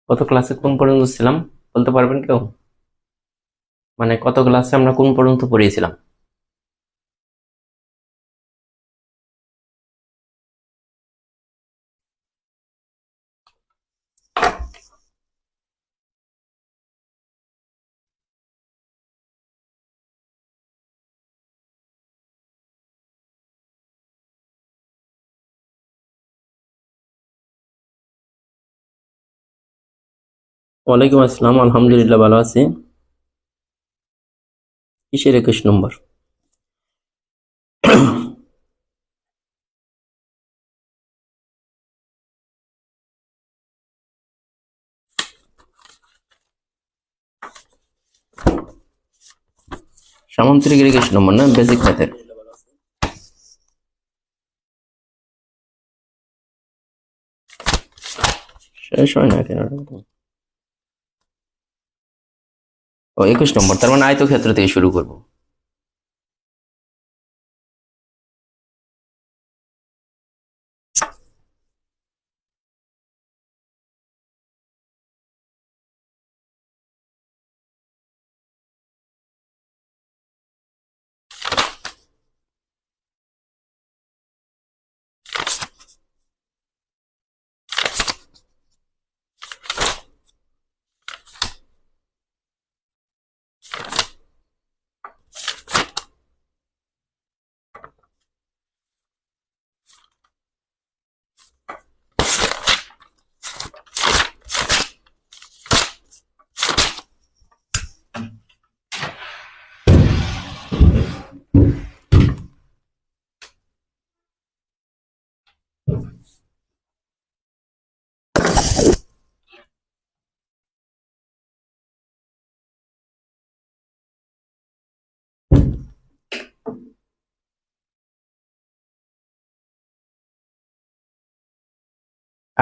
কত ক্লাসে কোন পর্যন্ত ছিলাম বলতে পারবেন কেউ? মানে কত ক্লাসে আমরা কোন পর্যন্ত পড়িয়েছিলাম? ওয়ালাইকুম আসসালাম, আলহামদুলিল্লাহ ভালো আছি। কিসের 21 নম্বর? সামান্তরিকের 21 নম্বর না, বেসিক ম্যাথের। শেষ হয় না কেন? ও 21 নম্বর, তার মানে আয়তক্ষেত্র থেকে শুরু করব।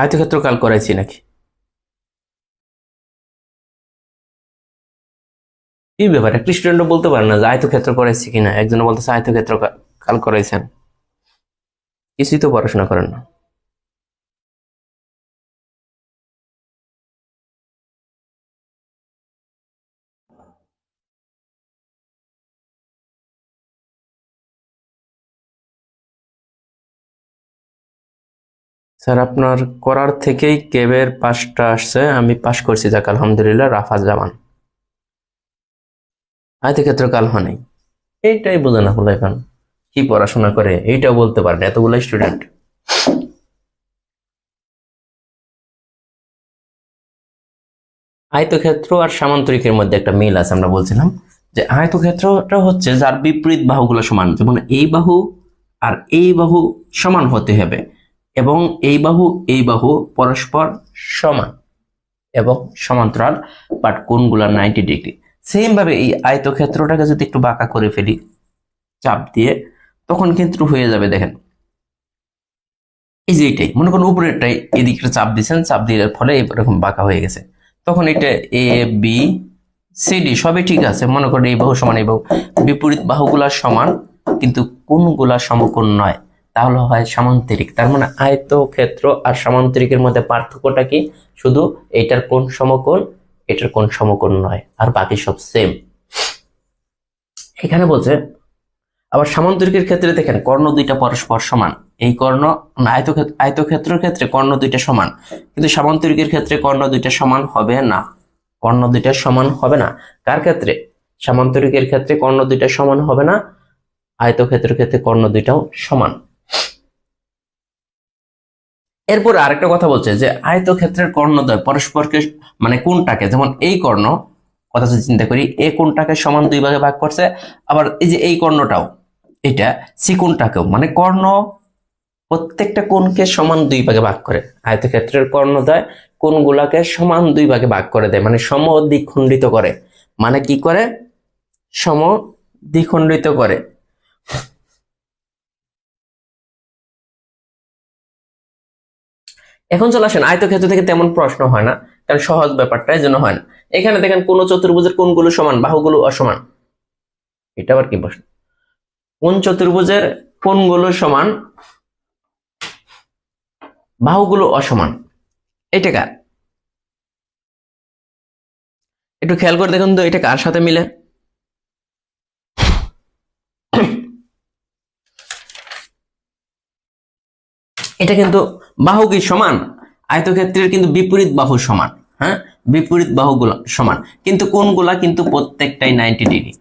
আয়তক্ষেত্র কাল করাইছি নাকি? কি ব্যাপার, একটা স্টুডেন্টও বলতে পারে না যে আয়তক্ষেত্র করাইছি কিনা, একজনে বলতেছে আয়তক্ষেত্র কাল করাইছেন। কিছুই তো পড়াশোনা করেন না। স্যার, আপনার করার থেকেই কেবের পাসটা আসছে, আমি পাস করছি, যাক আলহামদুলিল্লাহ। রাফা জামান, আয়তক্ষেত্র কাল হয় নাই, এইটাই বোঝে না হলো। এখন কি পড়াশোনা করে এইটাও বলতে পারে না এতগুলো স্টুডেন্ট। আয়তক্ষেত্র আর সামান্তরিকের মধ্যে একটা মিল আছে। আমরা বলছিলাম যে আয়তক্ষেত্রটা হচ্ছে যার বিপরীত বাহুগুলো সমান, যেমন এই বাহু আর এই বাহু সমান হতে হবে, এবং এই বাহু পরস্পর সমান এবং সমান্তরাল, বাট কোণগুলা 90 ডিগ্রি। সেম ভাবে এই আয়তক্ষেত্রটাকে যদি একটু বাঁকা করে ফেলি চাপ দিয়ে, তখন কিন্তু হয়ে যাবে। দেখেন, এই যে এটাই মনে করুন উপরেরটাই এদিকে চাপ দিচ্ছেন, চাপ দেওয়ার ফলে এরকম বাঁকা হয়ে গেছে। তখন এটা এ বি সি ডি সবই ঠিক আছে, মনে করেন এই বাহু সমান এই বাহু, বিপরীত বাহুগুলা সমান কিন্তু কোণগুলা সমকোণ নয়, তাহলে হয় সামান্তরিক। তার মানে আয়তক্ষেত্র আর সামান্তরিকের মধ্যে পার্থক্যটা কি? শুধু এটার কোণ সমকোণ, এটার কোণ সমকোণ নয়, আর বাকি সব সেম। এখানে বলছে আবার সামান্তরিকের ক্ষেত্রে দেখেন কর্ণ দুইটা পরস্পর সমান। এই কর্ণ আয়তক্ষেত্রের ক্ষেত্রে কর্ণ দুইটা সমান, কিন্তু সামান্তরিকের ক্ষেত্রে কর্ণ দুইটা সমান হবে না। কর্ণ দুইটা সমান হবে না কার ক্ষেত্রে? সামান্তরিকের ক্ষেত্রে কর্ণ দুইটা সমান হবে না, আয়তক্ষেত্রের ক্ষেত্রে কর্ণ দুইটাও সমান। এরপর আরেকটা কথা বলছে যে আয়তক্ষেত্রের কর্ণদ্বয় পরস্পরকে, মানে কোণটাকে, যেমন এই কর্ণ কথা যদি চিন্তা করি, এই কোণটাকে সমান দুই ভাগে ভাগ করছে। আবার এই যে এই কর্ণটাও, এটা সি কোণটাকেও, মানে কর্ণ প্রত্যেকটা কোণকে সমান দুই ভাগে ভাগ করে। আয়তক্ষেত্রের কর্ণদ্বয় কোণগুলাকে সমান দুই ভাগে ভাগ করে দেয়, মানে সম দ্বিখণ্ডিত করে। মানে কি করে? সম দ্বিখণ্ডিত করে। এখন চলে আসেন, আয়তক্ষেত্র থেকে তেমন প্রশ্ন হয় না, কারণ সহজ ব্যাপারটা এই জন্য হয় না। এখানে দেখেন কোন চতুর্ভুজের কোণগুলো সমান, বাহুগুলো অসমান। এটা আবার কি প্রশ্ন? কোন চতুর্ভুজের কোণগুলো সমান, বাহুগুলো অসমান, এটা কার? একটু খেয়াল করে দেখুন তো এটা কার সাথে মিলে। এটা কিন্তু বাহু কি সমান, আয়তক্ষেত্রের কিন্তু বিপরীত বাহু সমান। হ্যাঁ, বিপরীত বাহুগুলো সমান, কিন্তু কোণগুলা কিন্তু প্রত্যেকটাই 90 ডিগ্রি,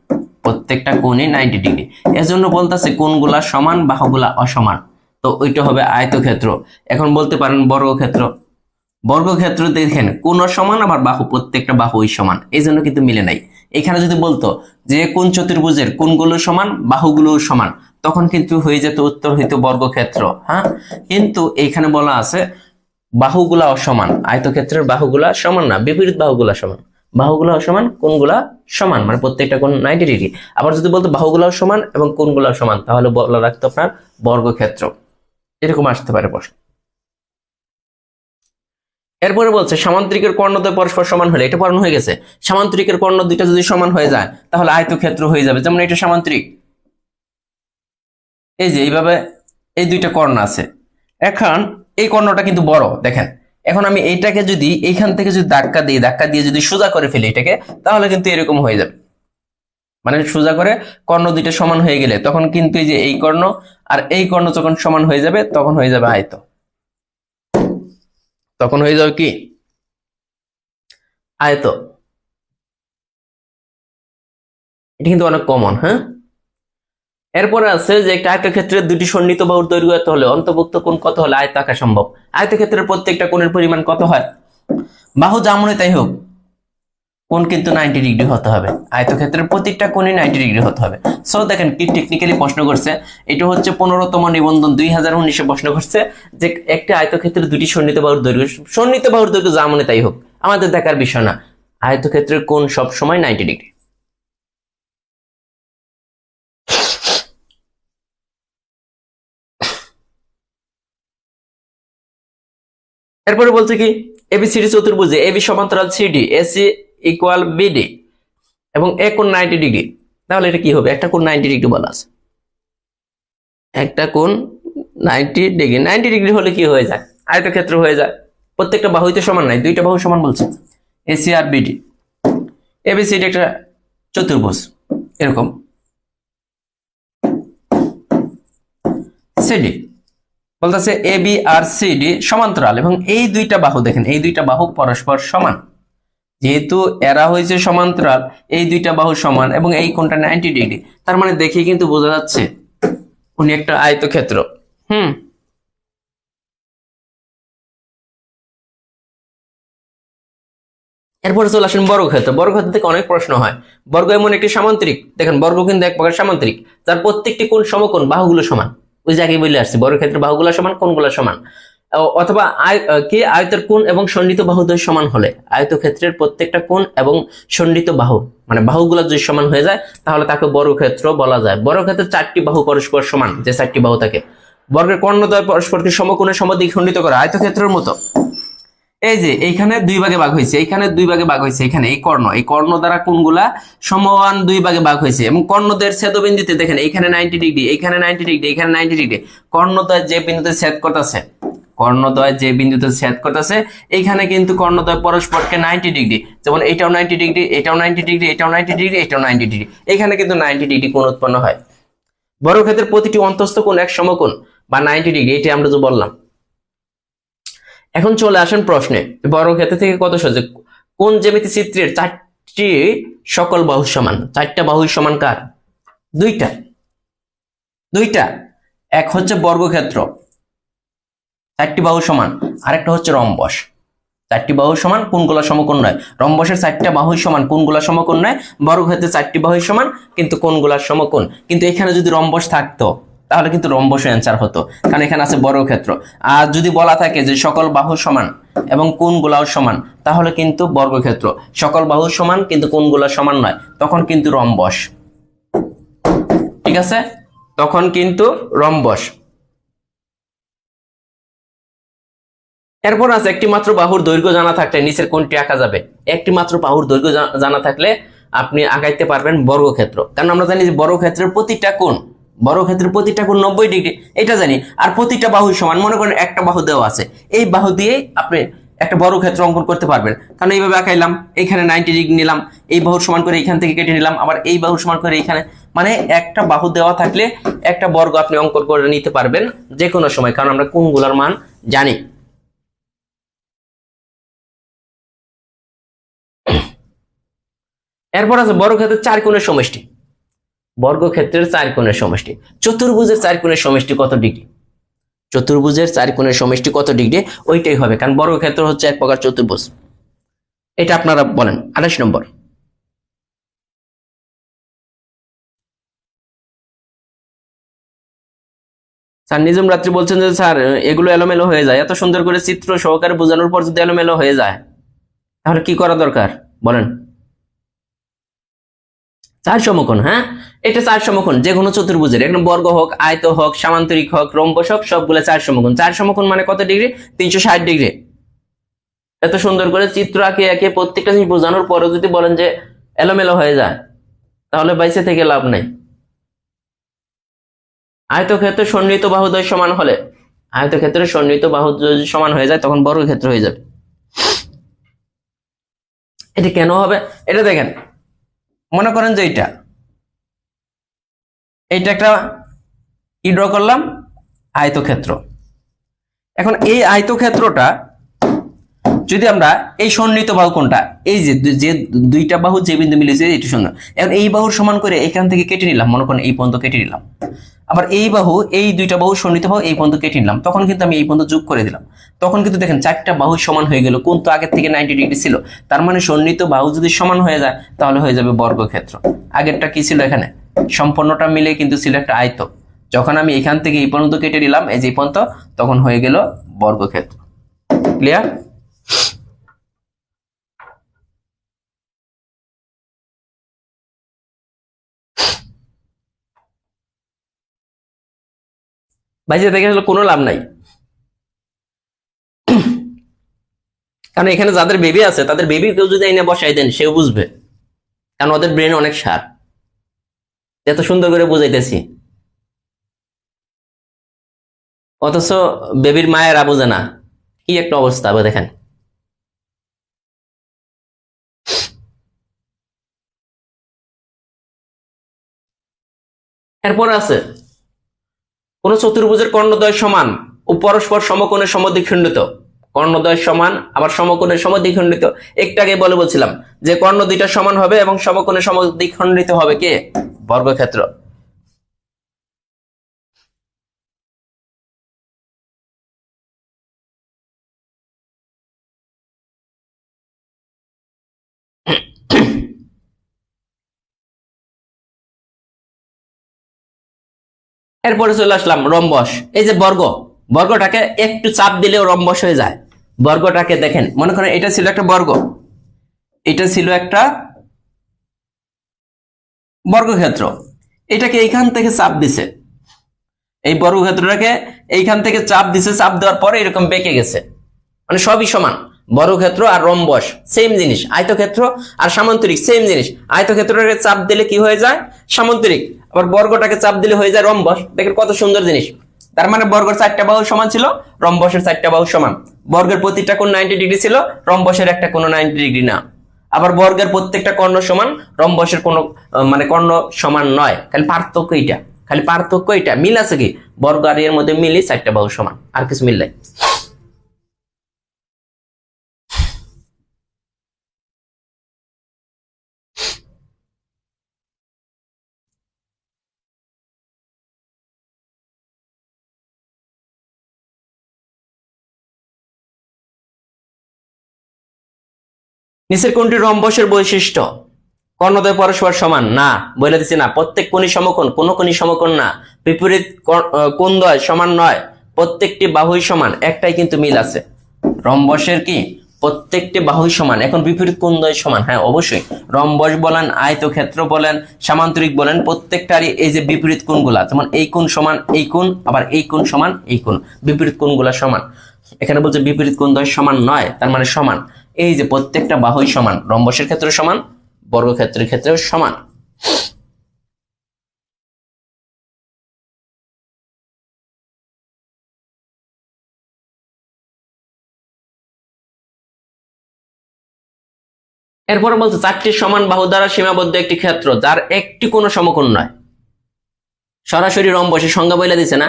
প্রত্যেকটা কোণই 90 ডিগ্রি। এজন্য বলতেছে কোণগুলা সমান, বাহুগুলা অসমান। তো ওইটা হবে আয়তক্ষেত্র। এখন বলতে পারেন বর্গক্ষেত্র। বর্গক্ষেত্র দেখেন কোণ সমান, আবার বাহু প্রত্যেকটা বাহুই সমান, এই জন্য কিন্তু মিলে নাই। এখানে যদি বলতো যে কোণ চতুর্ভুজের কোণগুলো সমান, বাহুগুলো সমান, তখন কিন্তু হয়ে যেত, উত্তর হইতো বর্গক্ষেত্র। হ্যাঁ, কিন্তু এইখানে বলা আছে বাহুগুলা অসমান, আয়তক্ষেত্রের বাহুগুলা সমান না, বিপরীত বাহুগুলা সমান। বাহুগুলা অসমান, কোণগুলা সমান, মানে প্রত্যেকটা কোণ 90 ডিগ্রি। আবার যদি বলতো বাহুগুলাও সমান এবং কোণগুলাও সমান, তাহলে বলা রাখতো আপনার বর্গক্ষেত্র। এরকম আসতে পারে প্রশ্ন। এরপরে বলছে সামান্তরিকের কর্ণদ্বয় পরস্পর সমান হলে, এটা পড়ানো হয়ে গেছে। সামান্তরিকের কর্ণ দুইটা যদি সমান হয়ে যায় তাহলে আয়তক্ষেত্র হয়ে যাবে। যেমন এটা সামান্তরিক, এই যে এইভাবে এই দুইটা কর্ণ আছে। এখন এই কর্ণটা কিন্তু বড়, দেখেন। এখন আমি এইটাকে যদি এইখান থেকে যদি ধাক্কা দিই, ধাক্কা দিয়ে যদি সোজা করে ফেলি এটাকে, তাহলে কিন্তু এরকম হয়ে যাবে। মানে সোজা করে কর্ণ দুইটা সমান হয়ে গেলে তখন কিন্তু এই যে এই কর্ণ আর এই কর্ণ যখন সমান হয়ে যাবে তখন হয়ে যাবে আয়ত, তখন হয়ে যাবে কি আয়ত। এটা কিন্তু অনেক কমন। হ্যাঁ, এরপরে আছে যে একটা আয়তক্ষেত্রের দুটি সন্নিহিত বাহুর দৈর্ঘ্য এত হলে অন্তর্ভুক্ত কোণ কত হলে আয়ত আঁকা সম্ভব। আয়তক্ষেত্রের প্রত্যেকটা কোণের পরিমাণ কত হয়? বাহু যেমনই তাই হোক, কোণ কিন্তু 90 ডিগ্রি হতে হবে। আয়তক্ষেত্রের প্রত্যেকটা কোণই 90 ডিগ্রি হতে হবে। সো দেখেন কি টেকনিক্যালি প্রশ্ন করছে। এটা হচ্ছে 15তম নিবন্ধন 2019-এ প্রশ্ন করছে যে একটা আয়তক্ষেত্রের দুটি সন্নিহিত বাহুর দৈর্ঘ্য, সন্নিহিত বাহুর দৈর্ঘ্য যেমনই তাই হোক, আমাদের দেখার বিষয় না। আয়তক্ষেত্রের কোণ সব সময় 90 ডিগ্রি। এরপরে বলছে কি এবিসিডি চতুর্ভুজে এবি সমান্তরাল সিডি, এসি ইকুয়াল বিডি এবং এ কোণ 90 ডিগ্রি। তাহলে এটা কি হবে? একটা কোণ 90 ডিগ্রি বলা আছে, একটা কোণ 90 ডিগ্রি। 90 ডিগ্রি হলে কি হয়ে যায়? আয়তক্ষেত্র হয়ে যায়। প্রত্যেকটা বাহুই তো সমান নাই, দুইটা বাহু সমান বলছে। এসি আর বিডি, এবিসিডি একটা চতুর্ভুজ এরকম, সিডি বলতেছে এ বি আর সিডি সমান্তরাল এবং এই দুইটা বাহু দেখেন, এই দুইটা বাহু পরস্পর সমান। যেহেতু এরা হয়েছে সমান্তরাল, এই দুইটা বাহু সমান এবং এই কোণটা 90 ডিগ্রি, তার মানে দেখে কিন্তু বোঝা যাচ্ছে উনি একটা আয়তক্ষেত্র। এরপরে চলে আসেন বর্গক্ষেত্র। বর্গক্ষেত্র থেকে অনেক প্রশ্ন হয়। বর্গ এমন একটি সামান্তরিক, দেখেন বর্গ কিন্তু এক প্রকার সামান্তরিক, যার প্রত্যেকটি কোণ সমকোণ, বাহুগুলো সমান। ওই জায়গায় বলে আসছে বর্গক্ষেত্রে বাহুগুলো সমান, কোণগুলো সমান। অথবা কি আয়তের কোণ এবং সন্নিহিত বাহুদ্বয় সমান হলে, আয়তক্ষেত্রের প্রত্যেকটা কোণ এবং সন্নিহিত বাহু মানে বাহুগুলো যদি সমান হয়ে যায় তাহলে তাকে বর্গক্ষেত্র বলা যায়। বর্গক্ষেত্রে 4টি বাহু পরস্পর সমান, যে 4টি বাহু থাকে। বর্গের কর্ণদ্বয় পরস্পরকে সমকোণে সমদ্বিখ খণ্ডিত করা, আয়তক্ষেত্রের মতো। এই যে এইখানে দুই ভাগে ভাগ হয়েছে, এইখানে দুই ভাগে ভাগ হয়েছে, এখানে এই কর্ণ দ্বারা কোণগুলা সমান দুই ভাগে ভাগ হয়েছে এবং কর্ণদ্বয়ের ছেদবিন্দুতে দেখেন এইখানে 90 ডিগ্রি, এইখানে 90 ডিগ্রি, এখানে 90 ডিগ্রি। কর্ণদ্বয় যে বিন্দুতে ছেদ করতেছে, কর্ণদ্বয় যে বিন্দুতে ছেদ করতেছে এইখানে কিন্তু কর্ণদ্বয় পরস্পরকে 90 ডিগ্রি, যেমন এটাও 90 ডিগ্রি, এটাও 90 ডিগ্রি, এটাও 90 ডিগ্রি, এটাও 90 ডিগ্রি, এখানে কিন্তু 90 ডিগ্রি কোণ উৎপন্ন হয়। বর্গক্ষেত্রের প্রতিটি অন্তঃস্থ কোণ এক সমকোণ বা 90 ডিগ্রি, এটি আমরা যে বললাম। এখন চলে আসেন প্রশ্নে। বর্গক্ষেত্র থেকে কত সহজে কোন জ্যামিতি চিত্রের 4টি সকল বাহু সমান? 4টা বাহু সমান কার? দুইটা, দুইটা। এক হচ্ছে বর্গক্ষেত্র, 4টি বাহু সমান, আরেকটা হচ্ছে রম্বস। 4টি বাহু সমান, কোণগুলো সমকোণ নয়। রম্বসের 4টা বাহু সমান, কোণগুলো সমকোণ নয়। বর্গক্ষেত্রে 4টি বাহু সমান কিন্তু কোণগুলো সমকোণ। কিন্তু এখানে যদি রম্বস থাকতো তাহলে কিন্তু রম্বসের অ্যান্সার হতো, কারণ এখানে আছে বর্গক্ষেত্র। আর যদি বলা থাকে যে সকল বাহু সমান এবং কোণগুলাও সমান, তাহলে কিন্তু বর্গক্ষেত্র। সকল বাহু সমান কিন্তু কোণগুলো সমান নয়, তখন কিন্তু রম্বস। ঠিক আছে, তখন কিন্তু রম্বস। এরপর আছে একটি মাত্র বাহুর দৈর্ঘ্য জানা থাকলে নিচের কোনটি আঁকা যাবে? একটি মাত্র বাহুর দৈর্ঘ্য জানা থাকলে আপনি আঁকাইতে পারবেন বর্গক্ষেত্র, কারণ আমরা জানি যে বর্গক্ষেত্রের প্রতিটা কোণ, বর্গক্ষেত্রের প্রতিটা কোণ 90 ডিগ্রি, এটা জানি। আর প্রতিটা বাহু সমান, মনে করেন একটা বাহু দেওয়া আছে, এই বাহু দিয়ে আপনি একটা বর্গক্ষেত্র অঙ্কন করতে পারবেন। কারণ এইভাবে আঁকাইলাম, এখানে 90 ডিগ্রি নিলাম, এই বাহুর সমান করে এখান থেকে কেটে নিলাম, আবার এই বাহুর সমান করে এখানে, মানে একটা বাহু দেওয়া থাকলে একটা বর্গ আপনি অঙ্কন করে নিতে পারবেন যে কোনো সময়, কারণ আমরা কোণগুলোর মান জানি। এরপর আছে বর্গক্ষেত্রের 4 কোণের সমষ্টি। বর্গক্ষেত্রের 4 কোণের সমষ্টি। চতুর্ভুজের 4 কোণের সমষ্টি কত ডিগ্রি? চতুর্ভুজের 4 কোণের সমষ্টি কত ডিগ্রি? ওইটাই হবে, কারণ বর্গক্ষেত্র হচ্ছে এক প্রকার চতুর্ভুজ। এটা আপনারা বলেন। 28 নম্বর। স্যার নিজম রাত্রি বলছেন যে স্যার এগুলো এলোমেলো হয়ে যায়, এত সুন্দর করে চিত্র সহকারে বোঝানোর পর যদি এলোমেলো হয়ে যায় তাহলে কি করা দরকার বলেন? 4 সমকোণ, হ্যাঁ এটা 4 সমকোণ যে কোনো চতুর্ভুজের, এখন বর্গ হোক, আয়ত হোক, সামান্তরিক হোক, রম্বস হোক, সবগুলো 4 সমকোণ। 4 সমকোণ মানে কত ডিগ্রি? 360 ডিগ্রি। এত সুন্দর করে চিত্র আঁকে একে প্রত্যেকটা জিনিস বোঝানোর পরে যদি বলেন যে এলোমেলো হয়ে যায় তাহলে বাইসে থেকে লাভ নাই। আয়তক্ষেত্রে সন্নিহিত বাহুদ্বয় সমান হলে, আয়তক্ষেত্রে সন্নিহিত বাহুদ্বয় সমান হয়ে যায় তখন বর্গক্ষেত্র হয়ে যাবে। এটা কেন হবে? এটা দেখেন, মনে করেন যে এইটা একটা কি ড্র করলাম, আয়তক্ষেত্র। এখন এই আয়তক্ষেত্রটা যদি আমরা এই সন্নিহিত বাহু কোনটা, এই যে যে দুইটা বাহু যে বিন্দু মিলেছে এটা সুন্দর, এখন এই বাহুর সমান করে এখান থেকে কেটে নিলাম, মনে করেন এই পর্যন্ত কেটে নিলাম, আবার এই বাহু, এই দুইটা বাহু সন্নিহিত বাহু এই পর্যন্ত কেটে নিলাম, তখন কিন্তু আমি এই পর্যন্ত যোগ করে দিলাম, তখন কিন্তু দেখেন 4টা বাহু সমান হয়ে গেল, কোণ তো আগের থেকে 90 ডিগ্রি ছিল, তার মানে সন্নিহিত বাহু যদি সমান হয়ে যায় তাহলে হয়ে যাবে বর্গক্ষেত্র। আগেরটা কি ছিল, এখানে সম্পূর্ণটা মিলে কিন্তু ছিল একটা আয়ত, যখন আমি এখান থেকে এই পর্যন্ত কেটে নিলাম, এই যে পর্যন্ত, তখন হয়ে গেল বর্গক্ষেত্র। ক্লিয়ার? বাইরে দেখে আসলে কোনো লাভ নাই, কারণ এখানে যাদের বেবি আছে তাদের বেবি কেউ যদি এনে বসাই দেন সেও বুঝবে, কারণ ওদের ব্রেন অনেক শার্প, এত সুন্দর করে বুঝাইতেছি, অথচ বেবির মায়েরা বোঝে না, কি একটা অবস্থা হবে দেখেন। এরপর আছে কোন চতুর্ভুজের কর্ণদ্বয় সমান ও পরস্পর সমকোণে সমদ্বিখণ্ডিত, কর্ণদ্বয় সমান আবার সমকোণে সমদ্বিখণ্ডিত, একটু আগে বলছিলাম যে কর্ণ দুইটা সমান হবে এবং সমকোণে সমদ্বিখণ্ডিত হবে কে? বর্গক্ষেত্র। এরপরে চলে আসলাম রম্বস। এই যে বর্গ, বর্গটাকে একটু চাপ দিলেও রম্বস হয়ে যায়। বর্গটাকে দেখেন, মনে করেন এটা ছিল একটা বর্গ, এটা ছিল একটা বর্গক্ষেত্র, এটাকে এইখান থেকে চাপ দিছে, এই বর্গক্ষেত্রটাকে এইখান থেকে চাপ দিছে, চাপ দেওয়ার পরে এরকম বেঁকে গেছে, মানে সবই সমান। বর্গক্ষেত্র আর রম্বস সেম জিনিস, আয়তক্ষেত্র আর সামান্তরিক সেম জিনিস। আয়তক্ষেত্রটাকে চাপ দিলে কি হয়ে যায়? সামান্তরিক। আবার বর্গটাকে চাপ দিলে হয়ে যায় রম্বস। দেখেন কত সুন্দর জিনিস। তার মানে বর্গের 4টা বাহু সমান ছিল, রম্বসের 4টা বাহু সমান। বর্গের প্রতিটা কোণ 90 ডিগ্রি ছিল, রম্বসের একটা কোণ 90 ডিগ্রি না। আবার বর্গের প্রত্যেকটা কর্ণ সমান, রম্বসের কোন মানে কর্ণ সমান নয়, খালি পার্থক্য এটা, খালি পার্থক্য এটা। মিল আছে কি? বর্গ আর এর মধ্যে মিলই 4টা বাহু সমান, আর কিছু মিল নাই। নিচের কোনটি রম্বসের বৈশিষ্ট্য? কর্ণদ্বয় পরস্পর সমান না, বলে দিচ্ছি না। প্রত্যেক কোণই সমকোণ, কোন কোণই সমকোণ না। বিপরীত কোণদ্বয় সমান নয়, প্রত্যেকটি বাহুই সমান, একটাই কিন্তু মিল আছে। রম্বসের কি? প্রত্যেকটি বাহুই সমান। এখন বিপরীত কোণদ্বয় সমান, হ্যাঁ অবশ্যই। রম্বস বলেন, আয়তক্ষেত্র বলেন, সামান্তরিক বলেন, প্রত্যেকটারই এই যে বিপরীত কোণগুলা, যেমন এই কোণ সমান এই কোণ, আবার এই কোণ সমান এই কোণ, বিপরীত কোণগুলা সমান। এখানে বলছে বিপরীত কোণদ্বয় সমান নয়, তার মানে সমান। এই যে প্রত্যেকটা বাহুই সমান, রম্বসের ক্ষেত্রে সমান, বর্গক্ষেত্রের ক্ষেত্রেও সমান। এরপরে বলছে চারটি সমান বাহু দ্বারা সীমাবদ্ধ একটি ক্ষেত্র যার একটি কোনো সমকোণ নয়। সরাসরি রম্বসের সংজ্ঞা বলে দিছে না,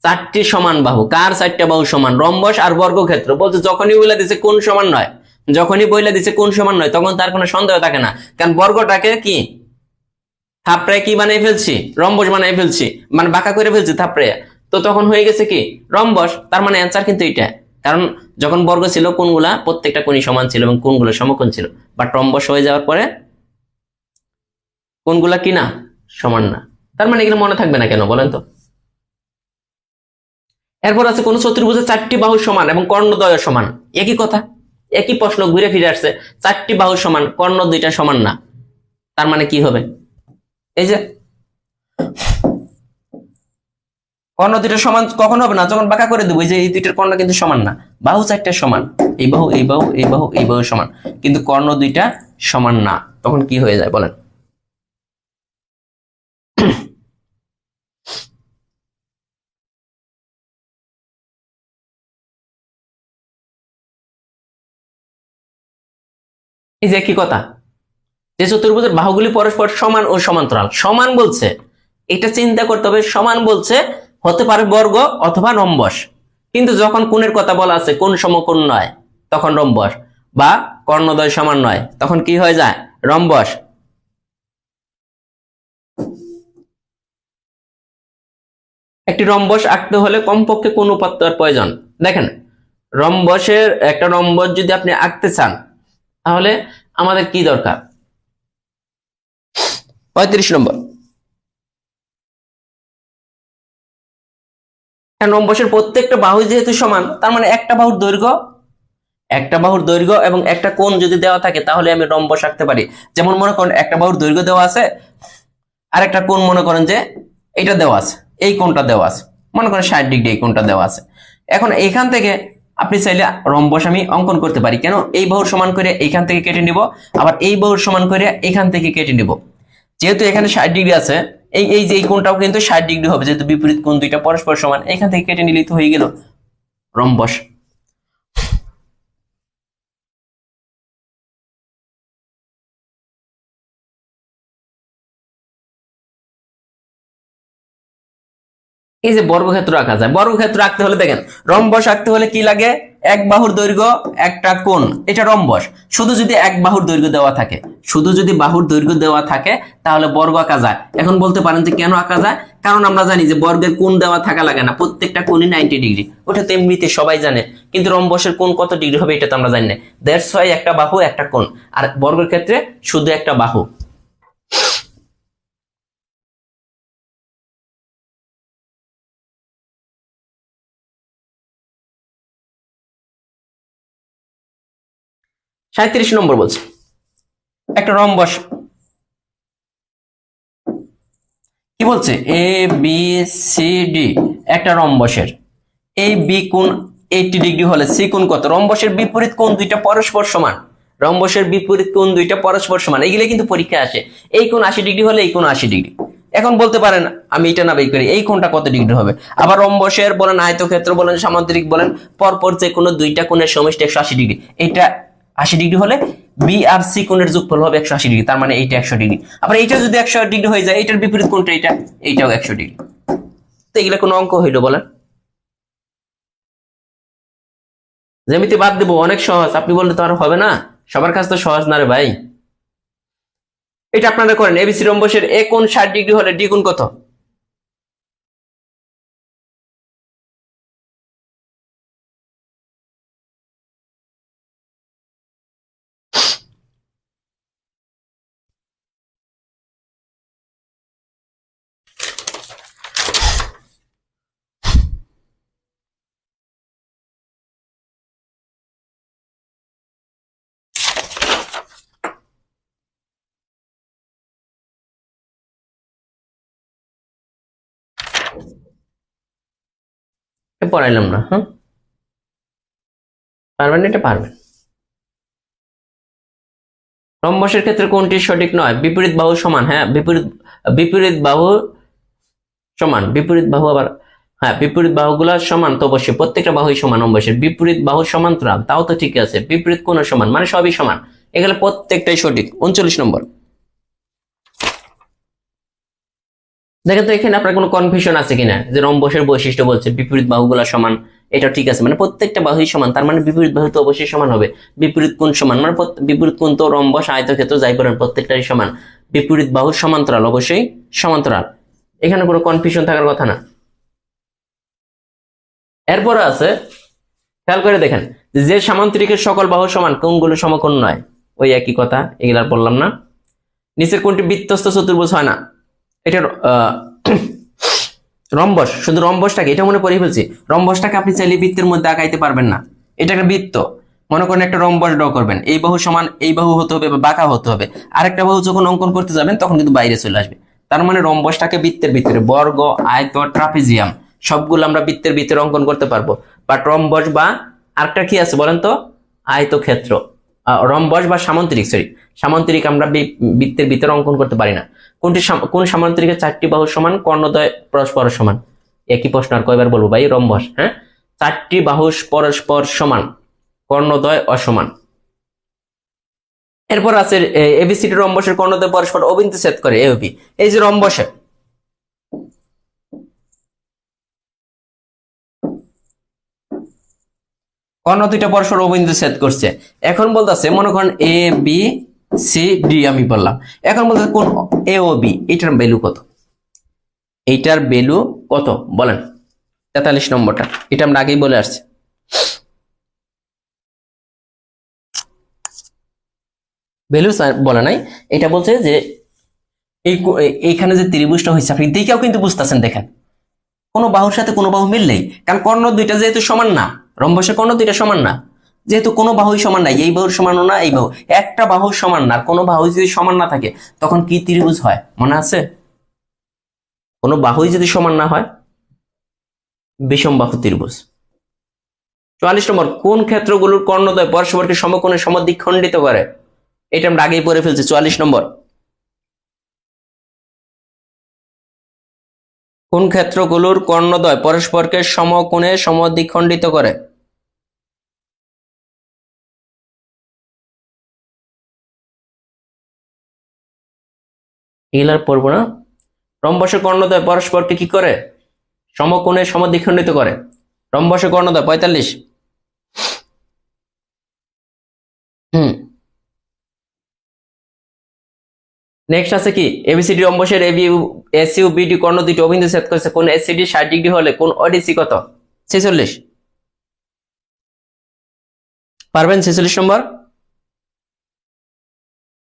চারটি সমান বাহু। কার চারটা বাহু সমান? রম্বস আর বর্গক্ষেত্র। বলছে যখনই বলে দিছে কোন সমান নয়, যখনই বলে দিছে কোন সমান নয়, তখন তার কোনো সন্দেহ থাকে না, কারণ বর্গটাকে কি থাপড়ে কি বানিয়ে ফেলছি, রম্বস বানিয়ে ফেলছি, মানে বাঁকা করে ফেলছি থাপড়ে, তো তখন হয়ে গেছে কি রম্বস। তার মানে অ্যান্সার কিন্তু এটা, কারণ যখন বর্গ ছিল কোনগুলা প্রত্যেকটা কোণই সমান ছিল এবং কোনগুলো সমকোণ ছিল, বাট রম্বস হয়ে যাওয়ার পরে কোনগুলা কি না, সমান না। তার মানে এগুলো মনে থাকবে না কেন বলেন তো? এরপর আছে কোন চতুর্ভুজের চারটি বাহু সমান এবং কর্ণদ্বয় সমান। একই কথা, একই প্রশ্ন ঘুরে ফিরে আসছে, চারটি বাহু সমান, কর্ণ দুইটা সমান না, তার মানে কি হবে? এই যে কর্ণ দুইটা সমান কখন হবে না? যখন বাঁকা করে দেবো, যে এই দুইটার কর্ণ কিন্তু সমান না, বাহু চারটা সমান, এই বাহু এই বাহু এই বাহু এই বাহু সমান, কিন্তু কর্ণ দুইটা সমান না, তখন কি হয়ে যায় বলেন? এই যে কি কথা, যে চতুর্ভুজের বাহুগুলি পরস্পর সমান ও সমান্তরাল, সমান বলছে, এটা চিন্তা করতে হবে, সমান বলছে হতে পারে বর্গ অথবা রম্বস, কিন্তু যখন কোণের কথা বলা আছে কোণ সমকোণ নয়, তখন রম্বস, বা কর্ণদ্বয় সমান নয়, তখন কি হয়ে যায়? রম্বস। একটি রম্বস আঁকতে হলে কমপক্ষে কোন উপাত্তের প্রয়োজন? দেখেন, রম্বসের একটা রম্বস যদি আপনি আঁকতে চান, তাহলে আমাদের কি দরকার? 35 নম্বর। রম্বসের প্রত্যেকটা বাহু যেহেতু সমান, তার মানে একটা বাহুর দৈর্ঘ্য এবং একটা কোণ যদি দেওয়া থাকে, তাহলে আমি রম্বস আঁকতে পারি। যেমন মনে করেন একটা বাহুর দৈর্ঘ্য দেওয়া আছে, আর একটা কোণ মনে করেন যে এটা দেওয়া আছে, এই কোণটা দেওয়া আছে, মনে করেন 60 ডিগ্রি এই কোণটা দেওয়া আছে। এখন এখান থেকে আপনি চাইলে রম্বস আমি অঙ্কন করতে পারি। কেন? এই বাহুর সমান করে এইখান থেকে কেটে নিব, আবার এই বাহুর সমান করে এখান থেকে কেটে নিব। যেহেতু এখানে 60 ডিগ্রি আছে, এই এই যে এই কোণটাও কিন্তু 60 ডিগ্রি হবে, যেহেতু বিপরীত কোণ দুইটা পরস্পর সমান, এখান থেকে কেটে নিলেই তো হয়ে গেল রম্বস। এই যে বর্গক্ষেত্র আঁকা যায়, বর্গক্ষেত্র আঁকতে হলে দেখেন, রম্বস আঁকতে হলে কি লাগে? এক বাহুর দৈর্ঘ্য একটা কোণ, এটা রম্বস। শুধু যদি এক বাহুর দৈর্ঘ্য দেওয়া থাকে, শুধু যদি বাহুর দৈর্ঘ্য দেওয়া থাকে, তাহলে বর্গ আঁকা যায়। এখন বলতে পারেন যে কেন আঁকা যায়? কারণ আমরা জানি যে বর্গের কোণ দেওয়া থাকা লাগে না, প্রত্যেকটা কোণই 90 ডিগ্রি, ওটা তো এমনিতে সবাই জানে, কিন্তু রম্বসের কোণ কত ডিগ্রি হবে এটা তো আমরা জানি না। দ্যাটস ওয়াই একটা বাহু একটা কোণ, আর বর্গের ক্ষেত্রে শুধু একটা বাহু। সাঁত্রিশ নম্বর বলছে, একটা রম্বস কি বলছে, এ বি সি ডি, একটা রম্বসের এই বি কোণ 80 ডিগ্রি হলে সি কোণ কত? রম্বসের বিপরীত কোণ দুইটা পরস্পর সমান, রম্বসের বিপরীত কোণ দুইটা পরস্পর সমান, এইগুলো কিন্তু পরীক্ষায় আসে। এই কোণ 80 ডিগ্রি হলে এই কোণ 80 ডিগ্রি। এখন বলতে পারেন আমি এটা না বের করি, এই কোণটা কত ডিগ্রি হবে? আবার রম্বসের বলেন, আয়তক্ষেত্র বলেন, সামান্তরিক বলেন, পরপর যে কোনো দুইটা কোণের সমষ্টি 180 ডিগ্রি, এটা 80 ডিগ্রি হলে বি আর সি কোণের যোগফল হবে 180 ডিগ্রি, তার মানে এইটা 100 ডিগ্রি। আবার এইটা যদি 100 ডিগ্রি হয়ে যায়, এটার বিপরীত কোণটা এটা, এইটাও 100 ডিগ্রি। তো এগুলো কোনো অঙ্ক হইলো বলেন? জ্যামিতি বাদ দেবো, অনেক সহজ। আপনি বললে তো আর হবে না, সবার কাছে তো সহজ না রে ভাই। এটা আপনারা করেন, এবিসি রম্বসের এ কোণ 60 ডিগ্রি হলে ডি কোণ কত? পড়াইলাম না, হ্যাঁ? পারবেন? এটা পারবেন। রম্বসের ক্ষেত্রে কোনটি সঠিক নয়? বিপরীত বাহু সমান, হ্যাঁ বিপরীত, বিপরীত বাহু সমান, বিপরীত বাহু আবার, হ্যাঁ বিপরীত বাহুগুলা সমান তো অবশ্যই, প্রত্যেকটা বাহুই সমান। রম্বসের বিপরীত বাহু সমান্তরাল, তাও তো ঠিক আছে। বিপরীত কোণ সমান, মানে সবই সমান, এগুলো প্রত্যেকটাই সঠিক। 39 নম্বর। দেখেন তো এখানে আপনার কোনো কনফিউশন আছে কিনা, যে রম্বসের বৈশিষ্ট্য বলছে বিপরীত বাহুগুলো সমান, এটা ঠিক আছে, মানে প্রত্যেকটা বাহুই সমান, তার মানে বিপরীত বাহু তো অবশ্যই সমান হবে। বিপরীত কোণ সমান, মানে বিপরীত কোণ তো রম্বস আয়তক্ষেত্র যাই বলেন প্রত্যেকটাই সমান। বিপরীত বাহুর সমান্তরাল, অবশ্যই সমান্তরাল, এখানে কোনো কনফিউশন থাকার কথা না। এরপর আছে, খেয়াল করে দেখেন, যে সামান্তরিকের সকল বাহু সমান কোণগুলো সমকোণ নয়, ওই একই কথা, এগুলা বললাম না। নিচের কোণটি বৃত্তস্থ চতুর্ভুজ হয় না, এটার রম্বস, শুধু রম্বসটাকে, এটা মনে পড়ে ফেলছি, রম্বসটাকে আপনি চাইলে বৃত্তের মধ্যে আঁকাইতে পারবেন না, এটা একটা বৃত্ত, মনে করেন একটা রম্বস ড্র করবেন, এই বাহু সমান এই বাহু হতে হবে বা বাঁকা হতে হবে, আরেকটা বাহু যখন অঙ্কন করতে যাবেন তখন কিন্তু বাইরে চলে আসবে। তার মানে রম্বসটাকে বৃত্তের ভিতরে, বর্গ, আয়ত, ট্রাপিজিয়াম সবগুলো আমরা বৃত্তের ভিতরে অঙ্কন করতে পারবো। বাট রম্বস বা আরেকটা কি আছে বলেন তো, আয়তক্ষেত্র, রম্বস বা সামান্তরিক, সামান্তরিক আমরা বৃত্তের ভিতরে অঙ্কন করতে পারি না। কোন সামান্তরিকের 4টি বাহু সমান, কর্ণদ্বয় পরস্পর সমান? একই প্রশ্ন আর কয়বার বলবো ভাই, রম্বস, হ্যাঁ, 4টি বাহু পরস্পর সমান, কর্ণদ্বয় অসমান। এরপর আছে এবিসিডি রম্বসের কর্ণদ্বয় পরস্পর অবিন্দু ছেদ করে, এবি, এই যে রম্বসে কর্ণ দুইটা পরস্পর অবিন্দু ছেদ করছে। এখন বলতেছে, মনে করেন এ বি সি ডি আমি বললাম, এখন বলতেছে কোন এ ও বি, এটার ভ্যালু কত, এইটার ভ্যালু কত বলেন? 43 নম্বরটা, এটা আমরা আগেই বলে আসছি। ভ্যালু বলে নাই, এটা বলছে যে এইখানে যে ত্রিভুজটা হয়েছে, আপনি দেখেও কিন্তু বুঝতেছেন, দেখেন কোনো বাহুর সাথে কোনো বাহু মিললেই, কারণ কর্ণ দুইটা যেহেতু সমান না, রম্বসের কর্ণ দুইটা সমান না, যেহেতু কোনো বাহুই সমান নাই, এই বাহুর সমানও না, এই বাহু, একটা বাহুর সমান না, কোনো বাহু যদি সমান না থাকে তখন কি ত্রিভুজ হয় মনে আছে? কোনো বাহুই যদি সমান না হয়, বিষম বাহু ত্রিভুজ। 44 নম্বর, কোন ক্ষেত্রগুলোর কর্ণদ্বয় পরস্পরকে সমকোণে সমদ্বিখণ্ডিত করে? এটা আমরা আগেই পড়ে ফেলছি। 44 নম্বর, কোন ক্ষেত্রগুলোর কর্ণদ্বয় পরস্পরকে সমকোণে সমদ্বিখণ্ডিত করে? এগুলার পড়বো না। রম্বসের কর্ণদ্বয় পরস্পরকে কি করে? সমকোণে সমদ্বিখণ্ডিত করে। রম্বসের কর্ণদ্বয় 45। নেক্সট আছে কি, এবিসিডি রম্বসের এবি এসি ও বিডি কর্ণ দুটি অবিন্দু ছেদ করেছে, কোন এসিডি 60 ডিগ্রি হলে কোন ওডিসি কত? 46। পারবেন 46 নম্বর?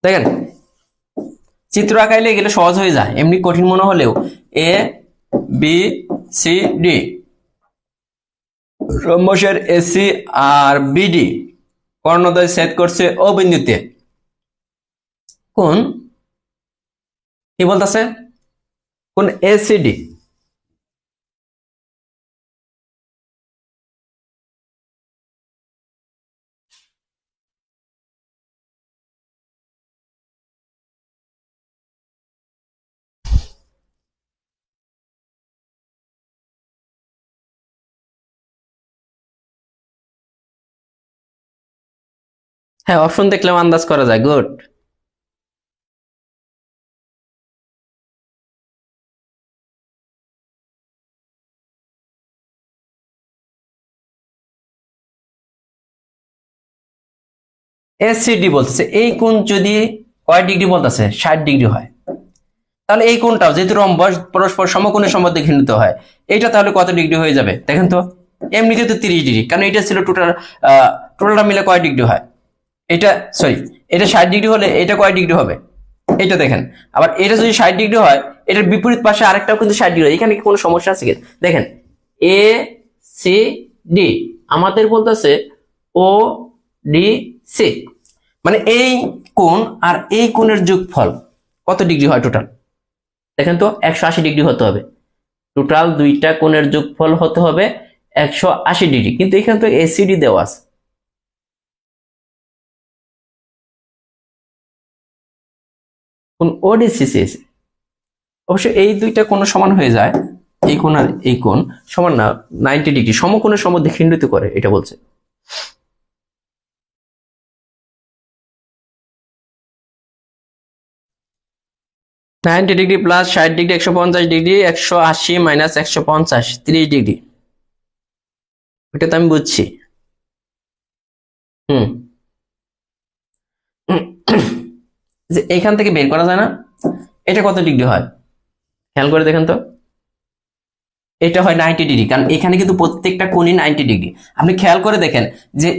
দেখেন চিত্র আঁকাইলে এগুলো সহজ হয়ে যায়, এমনি কঠিন মনে হলেও A B C D রম্বসের AC R BD কর্ণদ্বয় ছেদ করছে ও বিন্দুতে, কোন কি বলতেছে, কোন এসিডি, হ্যাঁ অপশন দেখলেও আন্দাজ করা যায়, গুড। এসিডি বলতেছে এই কোণ যদি কয় ডিগ্রি বলতেছে, 60 ডিগ্রি হয়, তাহলে এই কোণটাও যেহেতু রম্বস পরস্পর সমকোণে সমদ্বিখণ্ডিত হয়, এইটা তাহলে কত ডিগ্রি হয়ে যাবে দেখেন তো? এমনিতে তো 30 ডিগ্রি, কারণ এটা ছিল টোটালটা মিলে কয় ডিগ্রি হয়, এটা সরি, এটা 60 ডিগ্রি হলে এটা কয় ডিগ্রি হবে, এটা দেখেন। আবার এটা যদি 60 ডিগ্রি হয়, এটার বিপরীত পাশে আরেকটাও কিন্তু 60 ডিগ্রি হয়, এখানে কি কোনো সমস্যা আছে কি? দেখেন এ সি ডি আমাদের বলতেছে ও ডি সি, মানে এই কোণ আর এই কোণের যোগফল কত ডিগ্রি হয় টোটাল? দেখেন তো 180 ডিগ্রি হতে হবে, টোটাল দুইটা কোণের যোগফল হতে হবে 180 ডিগ্রি, কিন্তু এখানে তো এসিডি দেওয়া আছে, কোন ওডিসিসি, অবশ্য এই দুইটা কোণ সমান হয়ে যায়, এই কোণ আর এই কোণ সমান না, 90 ডিগ্রি, সমকোণের সমদ্বিখণ্ডিত করে এটা বলছে। 90 degree plus 60 degree 150 degree 180 minus 150 30 degree. এটা তো আমি বুঝছি। হুম যে এইখান থেকে বের করা যায় না এটা কত ডিগ্রি হয়, খেয়াল করে দেখেন তো। এটা হয় 90 ডিগ্রি, কারণ এখানে কিন্তু প্রত্যেকটা কোণই 90 ডিগ্রি। আপনি খেয়াল করে দেখেন যে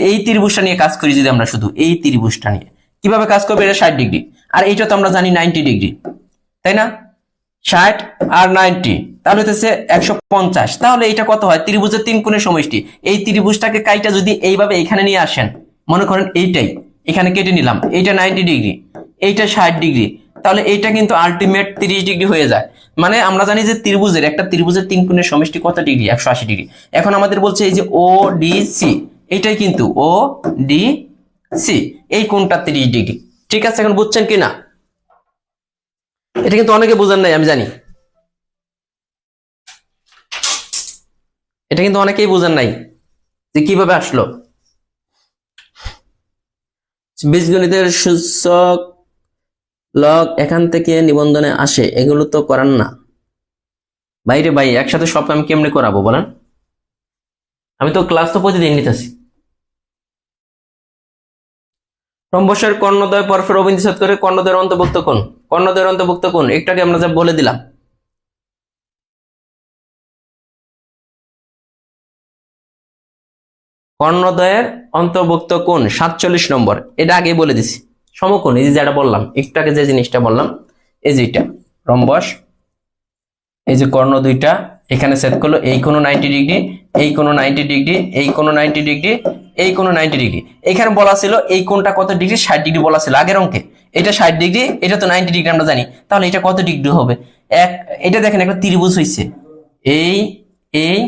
এই ত্রিভুজটা নিয়ে কাজ করি, যদি আমরা শুধু এই ত্রিভুজটা নিয়ে কিভাবে কাজ করবে, এটা 60 ডিগ্রি, আর এইটা তো আমরা জানি 90 ডিগ্রি, তাই না? 60 আর 90 তাহলে হচ্ছে 150। তাহলে এটা কত হয়, ত্রিভুজের 3 কোণের সমষ্টি। এই ত্রিভুজটাকে কাইটা যদি এইভাবে এখানে নিয়ে আসেন, মনে করেন এইটাই এখানে কেটে নিলাম, এইটা 90 ডিগ্রি, এইটা 60 ডিগ্রি, তাহলে এইটা কিন্তু আলটিমেট 30 ডিগ্রি হয়ে যায়। মানে আমরা জানি যে একটা ত্রিভুজের 3 কোণের সমষ্টি কত ডিগ্রি, 180 ডিগ্রি। এখন আমাদের বলছে এই যে ও ডি সি, এইটাই কিন্তু ও ডি সি, এই কোণটা 30 ডিগ্রি। ঠিক আছে, এখন বুঝছেন কি না? এটা কিন্তু অনেকে বুঝেন নাই, আমি জানি। এটা কিন্তু অনেকেই বুঝেন নাই যে কিভাবে আসলো। বীজগণিতের সূচক লগ এখান থেকে নিবন্ধনে আসে, এগুলো তো করান না বাইরে ভাই। একসাথে সব আমি কেমনে করাবো বলেন? আমি তো ক্লাস তো প্রতিদিন নিতেছি। রম্বসের কর্ণদ্বয় পরস্পর অবিচ্ছেদ করে কর্ণদ্বয়ের অন্তর্ভুক্ত কোণ। কর্ণদ্বয়ের অন্তর্ভুক্ত কোণ একটাকে আমরা যা বলে দিলাম। কর্ণদ্বয়ের অন্তর্ভুক্ত কোণ 47 নম্বর, এটা আগে বলে দিছি। সমকোণ, এই যে যেটা বললাম একটু আগে, যে জিনিসটা বললাম, এই যে এটা রম্বস, এই যে কর্ণ দুইটা এখানে সেট করলো, এই কোনো 90 ডিগ্রি, এই কোনো 90 ডিগ্রি, এই কোনো 90 ডিগ্রি, এই কোনো 90 ডিগ্রি। এখানে বলা ছিল এই কোণটা কত ডিগ্রি, 60 ডিগ্রি বলা ছিল আগের অঙ্কে। এটা 60 ডিগ্রি, এটা তো 90 ডিগ্রি আমরা জানি, তাহলে এটা কত ডিগ্রি হবে? এটা দেখেন একটা ত্রিভুজ হয়েছে, এই এই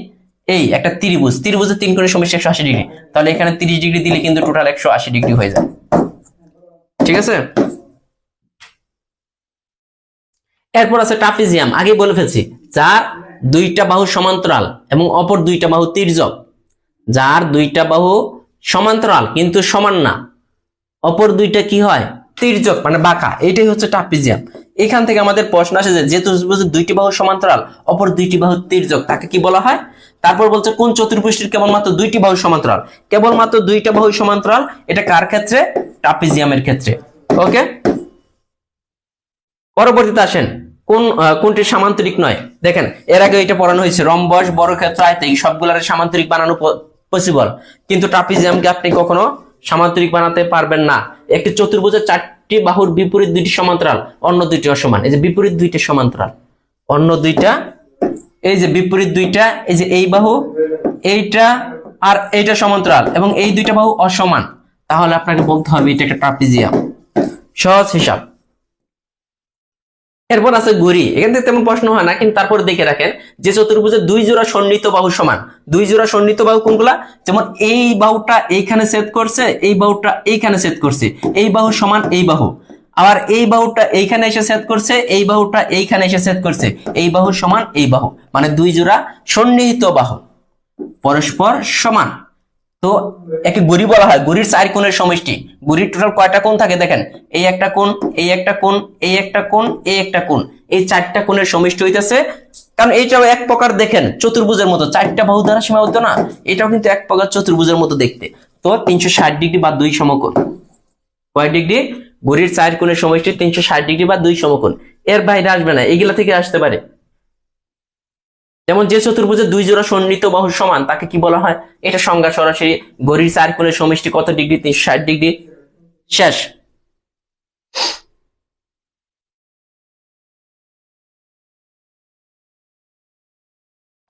এই একটা ত্রিভুজের 3 কোণের সমষ্টি 180 ডিগ্রি, তাহলে এখানে 30 ডিগ্রি দিলে কিন্তু টোটাল 180 ডিগ্রি হয়ে যায়। ঠিক আছে, এরপর আছে ট্রাপিজিয়াম, আগে বলে ফেলছি, যার দুইটা বাহু সমান্তরাল এবং অপর দুইটা বাহু তির্যক। যার দুইটা বাহু সমান্তরাল কিন্তু সমান না, অপর দুইটা কি হয়, তির্যক মানে বাঁকা, এটাই হচ্ছে ট্রাপিজিয়াম। এখান থেকে আমাদের প্রশ্ন আসে যে চতুর্ভুজের দুইটি বাহু সমান্তরাল অপর দুইটি বাহু তির্যক, তাকে কি বলা হয়? তারপর বলছে কোন চতুর্ভুজটির কেবলমাত্র দুইটি বাহু সমান্তরাল। কেবলমাত্র দুইটা বাহু সমান্তরাল, এটা কার ক্ষেত্রে? ট্রাপিজিয়ামের ক্ষেত্রে। ওকে, পরবর্তীতে আসেন কোনটি সামান্তরিক নয়। দেখেন এর আগে এটা পড়ানো হয়েছে, রম্বস, বর্গক্ষেত্র, আয়তক সবগুলার সামান্তরিক বানানো পসিবল, কিন্তু ট্রাপিজিয়ামকে আপনি কখনো সামান্তরিক বানাতে পারবেন না। একটি চতুর্ভুজের 4টি বাহুর বিপরীত দুইটি সমান্তরাল, অন্য দুইটি অসমান। এই যে বিপরীত দুইটি সমান্তরাল, অন্য দুইটা, এই যে বিপরীত দুইটা, এই যে এই বাহু এইটা আর এইটা সমান্তরাল এবং এই দুইটা বাহু অসমান, তাহলে আপনাকে বলতে হবে এটা একটা ট্রাপিজিয়াম। সহজ হিসাব। এরপর আছে গড়ি, এখান থেকে তেমন প্রশ্ন হয় না, কিন্তু তারপর দেখে রাখেন যে চতুর্ভুজের 2 জোড়া সন্নিহিত বাহু সমান। 2 জোড়া সন্নিহিত বাহু কোনগুলা? যেমন এই বাহুটা এইখানে ছেদ করছে, এই বাহুটা এইখানে ছেদ করছে, এই বাহু সমান এই বাহু। আবার এই বাহুটা এইখানে এসে ছেদ করছে, এই বাহুটা এইখানে এসে ছেদ করছে, এই বাহু সমান এই বাহু, মানে 2 জোড়া সন্নিহিত বাহু পরস্পর সমান। তো একে গড়ি বলা হয়, গড়ির 4 কোণের সমষ্টি। গড়ির টোটাল কয়টা কোণ থাকে দেখেন, এই একটা কোণ, এই একটা কোণ, এই একটা কোণ, এই একটা কোণ, এই 4টা কোণের সমষ্টি হইতেছে। কারণ এইটাও এক প্রকার দেখেন চতুর্ভুজের মতো, 4টা বাহু দ্বারা সীমাবদ্ধ না, এটাও কিন্তু এক প্রকার চতুর্ভুজের মতো দেখতে। তো 360 ডিগ্রি বা 2 সমকোণ। কয় ডিগ্রি? গড়ির 4 কোণের সমষ্টি 360 ডিগ্রি বা 2 সমকোণ, এর বাইরে আসবে না, এগুলা থেকে আসতে পারে। যেমন যে চতুর্ভুজের 2 জোড়া সন্নিহিত বাহু সমান, তাকে কি বলা হয়? এটা সংজ্ঞা সরাসরি, গড়ির 4 কোণের সমষ্টি কত ডিগ্রি? 360 ডিগ্রি। শেষ।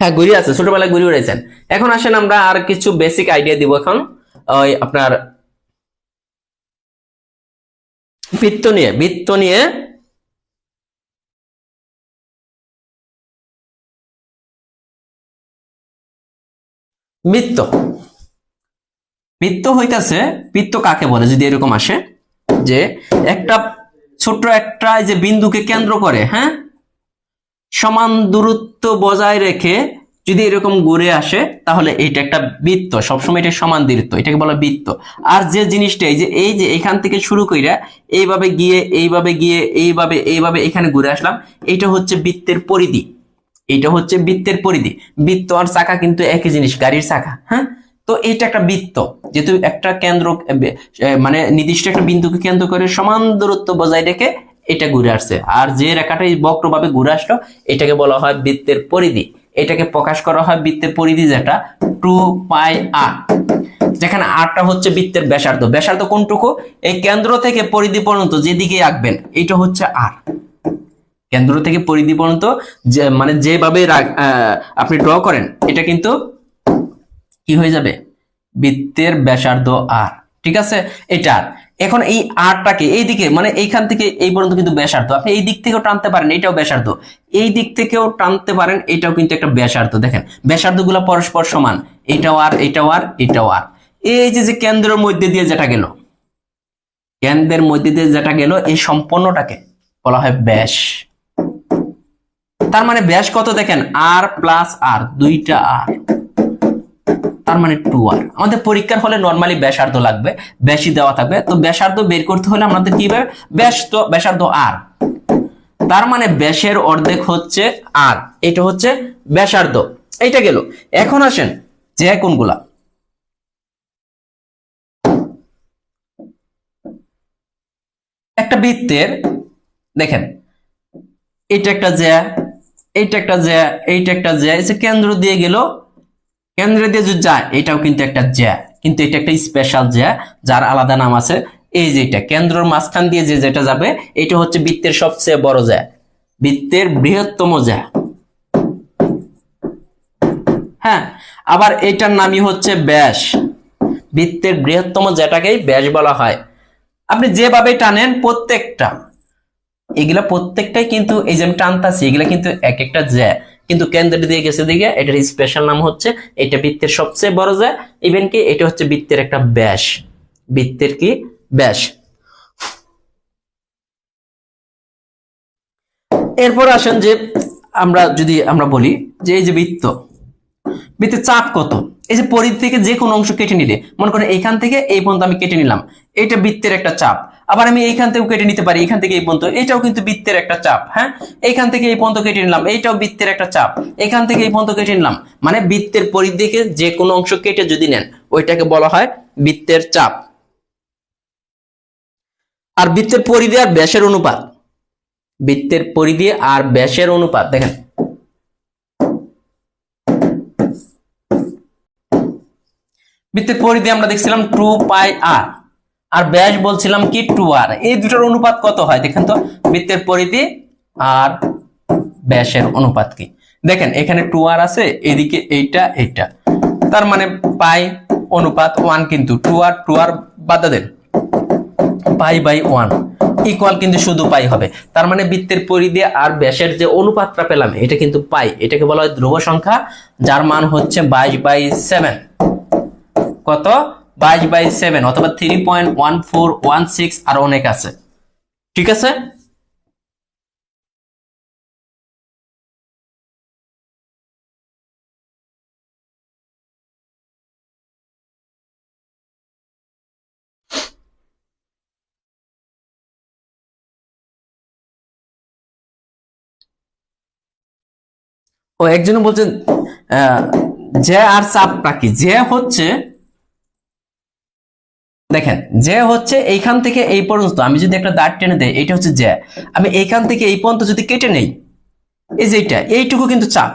হ্যাঁ, গড়ি আছে, ছোটবেলায় গড়ি উড়াইছেন। এখন আসেন আমরা আর কিছু বেসিক আইডিয়া দিব। এখন ওই আপনার বৃত্ত নিয়ে, বৃত্ত নিয়ে বৃত্ত, বৃত্ত হইতাছে, বৃত্ত কাকে বলে যদি এরকম আসে যে একটা ছোট্ট একটা যে বিন্দুকে কেন্দ্র করে, হ্যাঁ, সমান দূরত্ব বজায় রেখে যদি এরকম ঘুরে আসে তাহলে এটা একটা বৃত্ত, সবসময় এটা সমান দূরত্ব, এটাকে বলা বৃত্ত। আর যে জিনিসটা এই যে এখান থেকে শুরু কইরা এইভাবে গিয়ে এইভাবে গিয়ে এইভাবে এইভাবে এখানে ঘুরে আসলাম, এটা হচ্ছে বৃত্তের পরিধি। এটা হচ্ছে বৃত্তের পরিধি। বৃত্ত আর চাকা কিন্তু একই জিনিস, গাড়ির চাকা। হ্যাঁ, তো এটা একটা বৃত্ত, যেহেতু একটা কেন্দ্র মানে নির্দিষ্ট একটা বিন্দুকে কেন্দ্র করে সমান দূরত্ব বজায় রেখে এটা ঘুরে আসছে। আর যে রেখাটা বক্রভাবে ঘুরে আসলো এটাকে বলা হয় বৃত্তের পরিধি। এটাকে প্রকাশ করা হয় বৃত্তের পরিধি, যেটা 2πr, যেখানে আরটা হচ্ছে বৃত্তের ব্যাসার্ধ। ব্যাসার্ধ কোনটুকু? এই কেন্দ্র থেকে পরিধি পর্যন্ত যেদিকে আঁকবেন এটা হচ্ছে আর। কেন্দ্র থেকে পরিধি পর্যন্ত যে মানে যেভাবে আপনি ড্র করেন এটা কিন্তু কি হয়ে যাবে? বৃত্তের ব্যাসার্ধ আর। ঠিক আছে, এটা আর। এখন এই আরটাকে এইদিকে মানে এইখান থেকে এই পর্যন্ত কিন্তু ব্যাসার্ধ, আপনি এই দিক থেকেও টানতে পারেন, এটাও ব্যাসার্ধ। এই দিক থেকেও টানতে পারেন, এটাও কিন্তু একটা ব্যাসার্ধ। দেখেন ব্যাসার্ধ গুলো পরস্পর সমান, এটাও আর এটাও আর এটাও আর। এই যে যে কেন্দ্রের মধ্যে দিয়ে যেটা গেল, কেন্দ্রের মধ্যে দিয়ে যেটা গেল এই সম্পূর্ণটাকে বলা হয় ব্যাস। তার মানে ব্যাস কত দেখেন? আর প্লাস আর, দুইটা আর, তার মানে 2r। আমাদের পরীক্ষার হলে নরমালি ব্যাসার্ধ লাগবে, বেশি দেওয়া থাকবে। তো ব্যাসার্ধ বের করতে হলে আমাদের কি হবে? ব্যাস তো ব্যাসার্ধ আর, তার মানে ব্যাসের অর্ধেক হচ্ছে আর, এটা হচ্ছে ব্যাসার্ধ। এইটা গেল। এখন আসেন যে কোনগুলা, একটা বৃত্তের দেখেন এটা একটা জ্যা, এইটা একটা জ্যা, এইটা একটা জ্যা, এই যে কেন্দ্র দিয়ে গেল, কেন্দ্র দিয়ে যদি যায় এটাও কিন্তু একটা জ্যা, কিন্তু এটা একটা স্পেশাল জ্যা, যার আলাদা নাম আছে। এই যে এটা কেন্দ্রের মাঝখান দিয়ে যে যেটা যাবে এটা হচ্ছে বৃত্তের সবচেয়ে বড় জ্যা, বৃত্তের বৃহত্তম জ্যা। হ্যাঁ, আবার এটার নামই হচ্ছে ব্যাস। বৃত্তের বৃহত্তম জ্যাটাকেই ব্যাস বলা হয়। আপনি যেভাবে টানেন প্রত্যেকটা, এগুলা প্রত্যেকটাই কিন্তু এই যে আমি টানতাছি এগুলা কিন্তু এক একটা জ্যা, কিন্তু কেন্দ্র দিয়ে গেছে দিকে এটার স্পেশাল নাম হচ্ছে এটা বৃত্তের সবচেয়ে বড় জ্যা। ইভেন কি এটা হচ্ছে বৃত্তের একটা ব্যাস, বৃত্তের কি ব্যাস। এরপর আসেন যে আমরা বলি যে এই যে বৃত্ত, বৃত্তের চাপ কত? এই যে পরিধি থেকে যে কোনো অংশ কেটে নিলে, মনে করেন এইখান থেকে এই পর্যন্ত আমি কেটে নিলাম, এটা বৃত্তের একটা চাপ। আবার আমি এইখান থেকেও কেটে নিতে পারি, এখান থেকে এই পর্যন্ত, এটাও কিন্তু বৃত্তের একটা চাপ। হ্যাঁ, এইখান থেকে এই পর্যন্ত কেটে নিলাম, এইটাও বৃত্তের একটা চাপ। এখান থেকে এই পর্যন্ত কেটে নিলাম, মানে বৃত্তের পরিধি থেকে যে কোনো অংশ কেটে যদি নেন ওইটাকে বলা হয় বৃত্তের চাপ। আর বৃত্তের পরিধি আর ব্যাসের অনুপাত, বৃত্তের পরিধি আর ব্যাসের অনুপাত দেখেন, বৃত্তের পরিধি আমরা দেখছিলাম 2πr, আর ব্যাস বলছিলাম কি 2r। এই দুটোর অনুপাত কত হয় দেখেন তো? বৃত্তের পরিধি আর ব্যাসের অনুপাত কি? দেখেন এখানে 2r আছে, এদিকে এইটা এইটা, তার মানে পাই অনুপাত 1, কিন্তু 2r বাদ দেন, পাই বাই 1 ইকুয়াল কিন্তু শুধু পাই হবে। তার মানে বৃত্তের পরিধি আর ব্যাসের যে অনুপাতটা পেলাম এটা কিন্তু পাই, এটাকে বলা হয় ধ্রুব সংখ্যা, যার মান হচ্ছে 22/7। কত? 22/7 অথবা 3.1416, আর অনেক আছে। ঠিক আছে। ও একজন বলছেন আহ, যে আর চাপটা কি? যে হচ্ছে দেখেন, যে হচ্ছে এইখান থেকে এই পর্যন্ত আমি যদি একটা দাঁড় টেনে দেই এটা হচ্ছে যে, আমি এইখান থেকে এই পর্যন্ত যদি কেটে নেই, এই যে এইটুকু কিন্তু চাপ।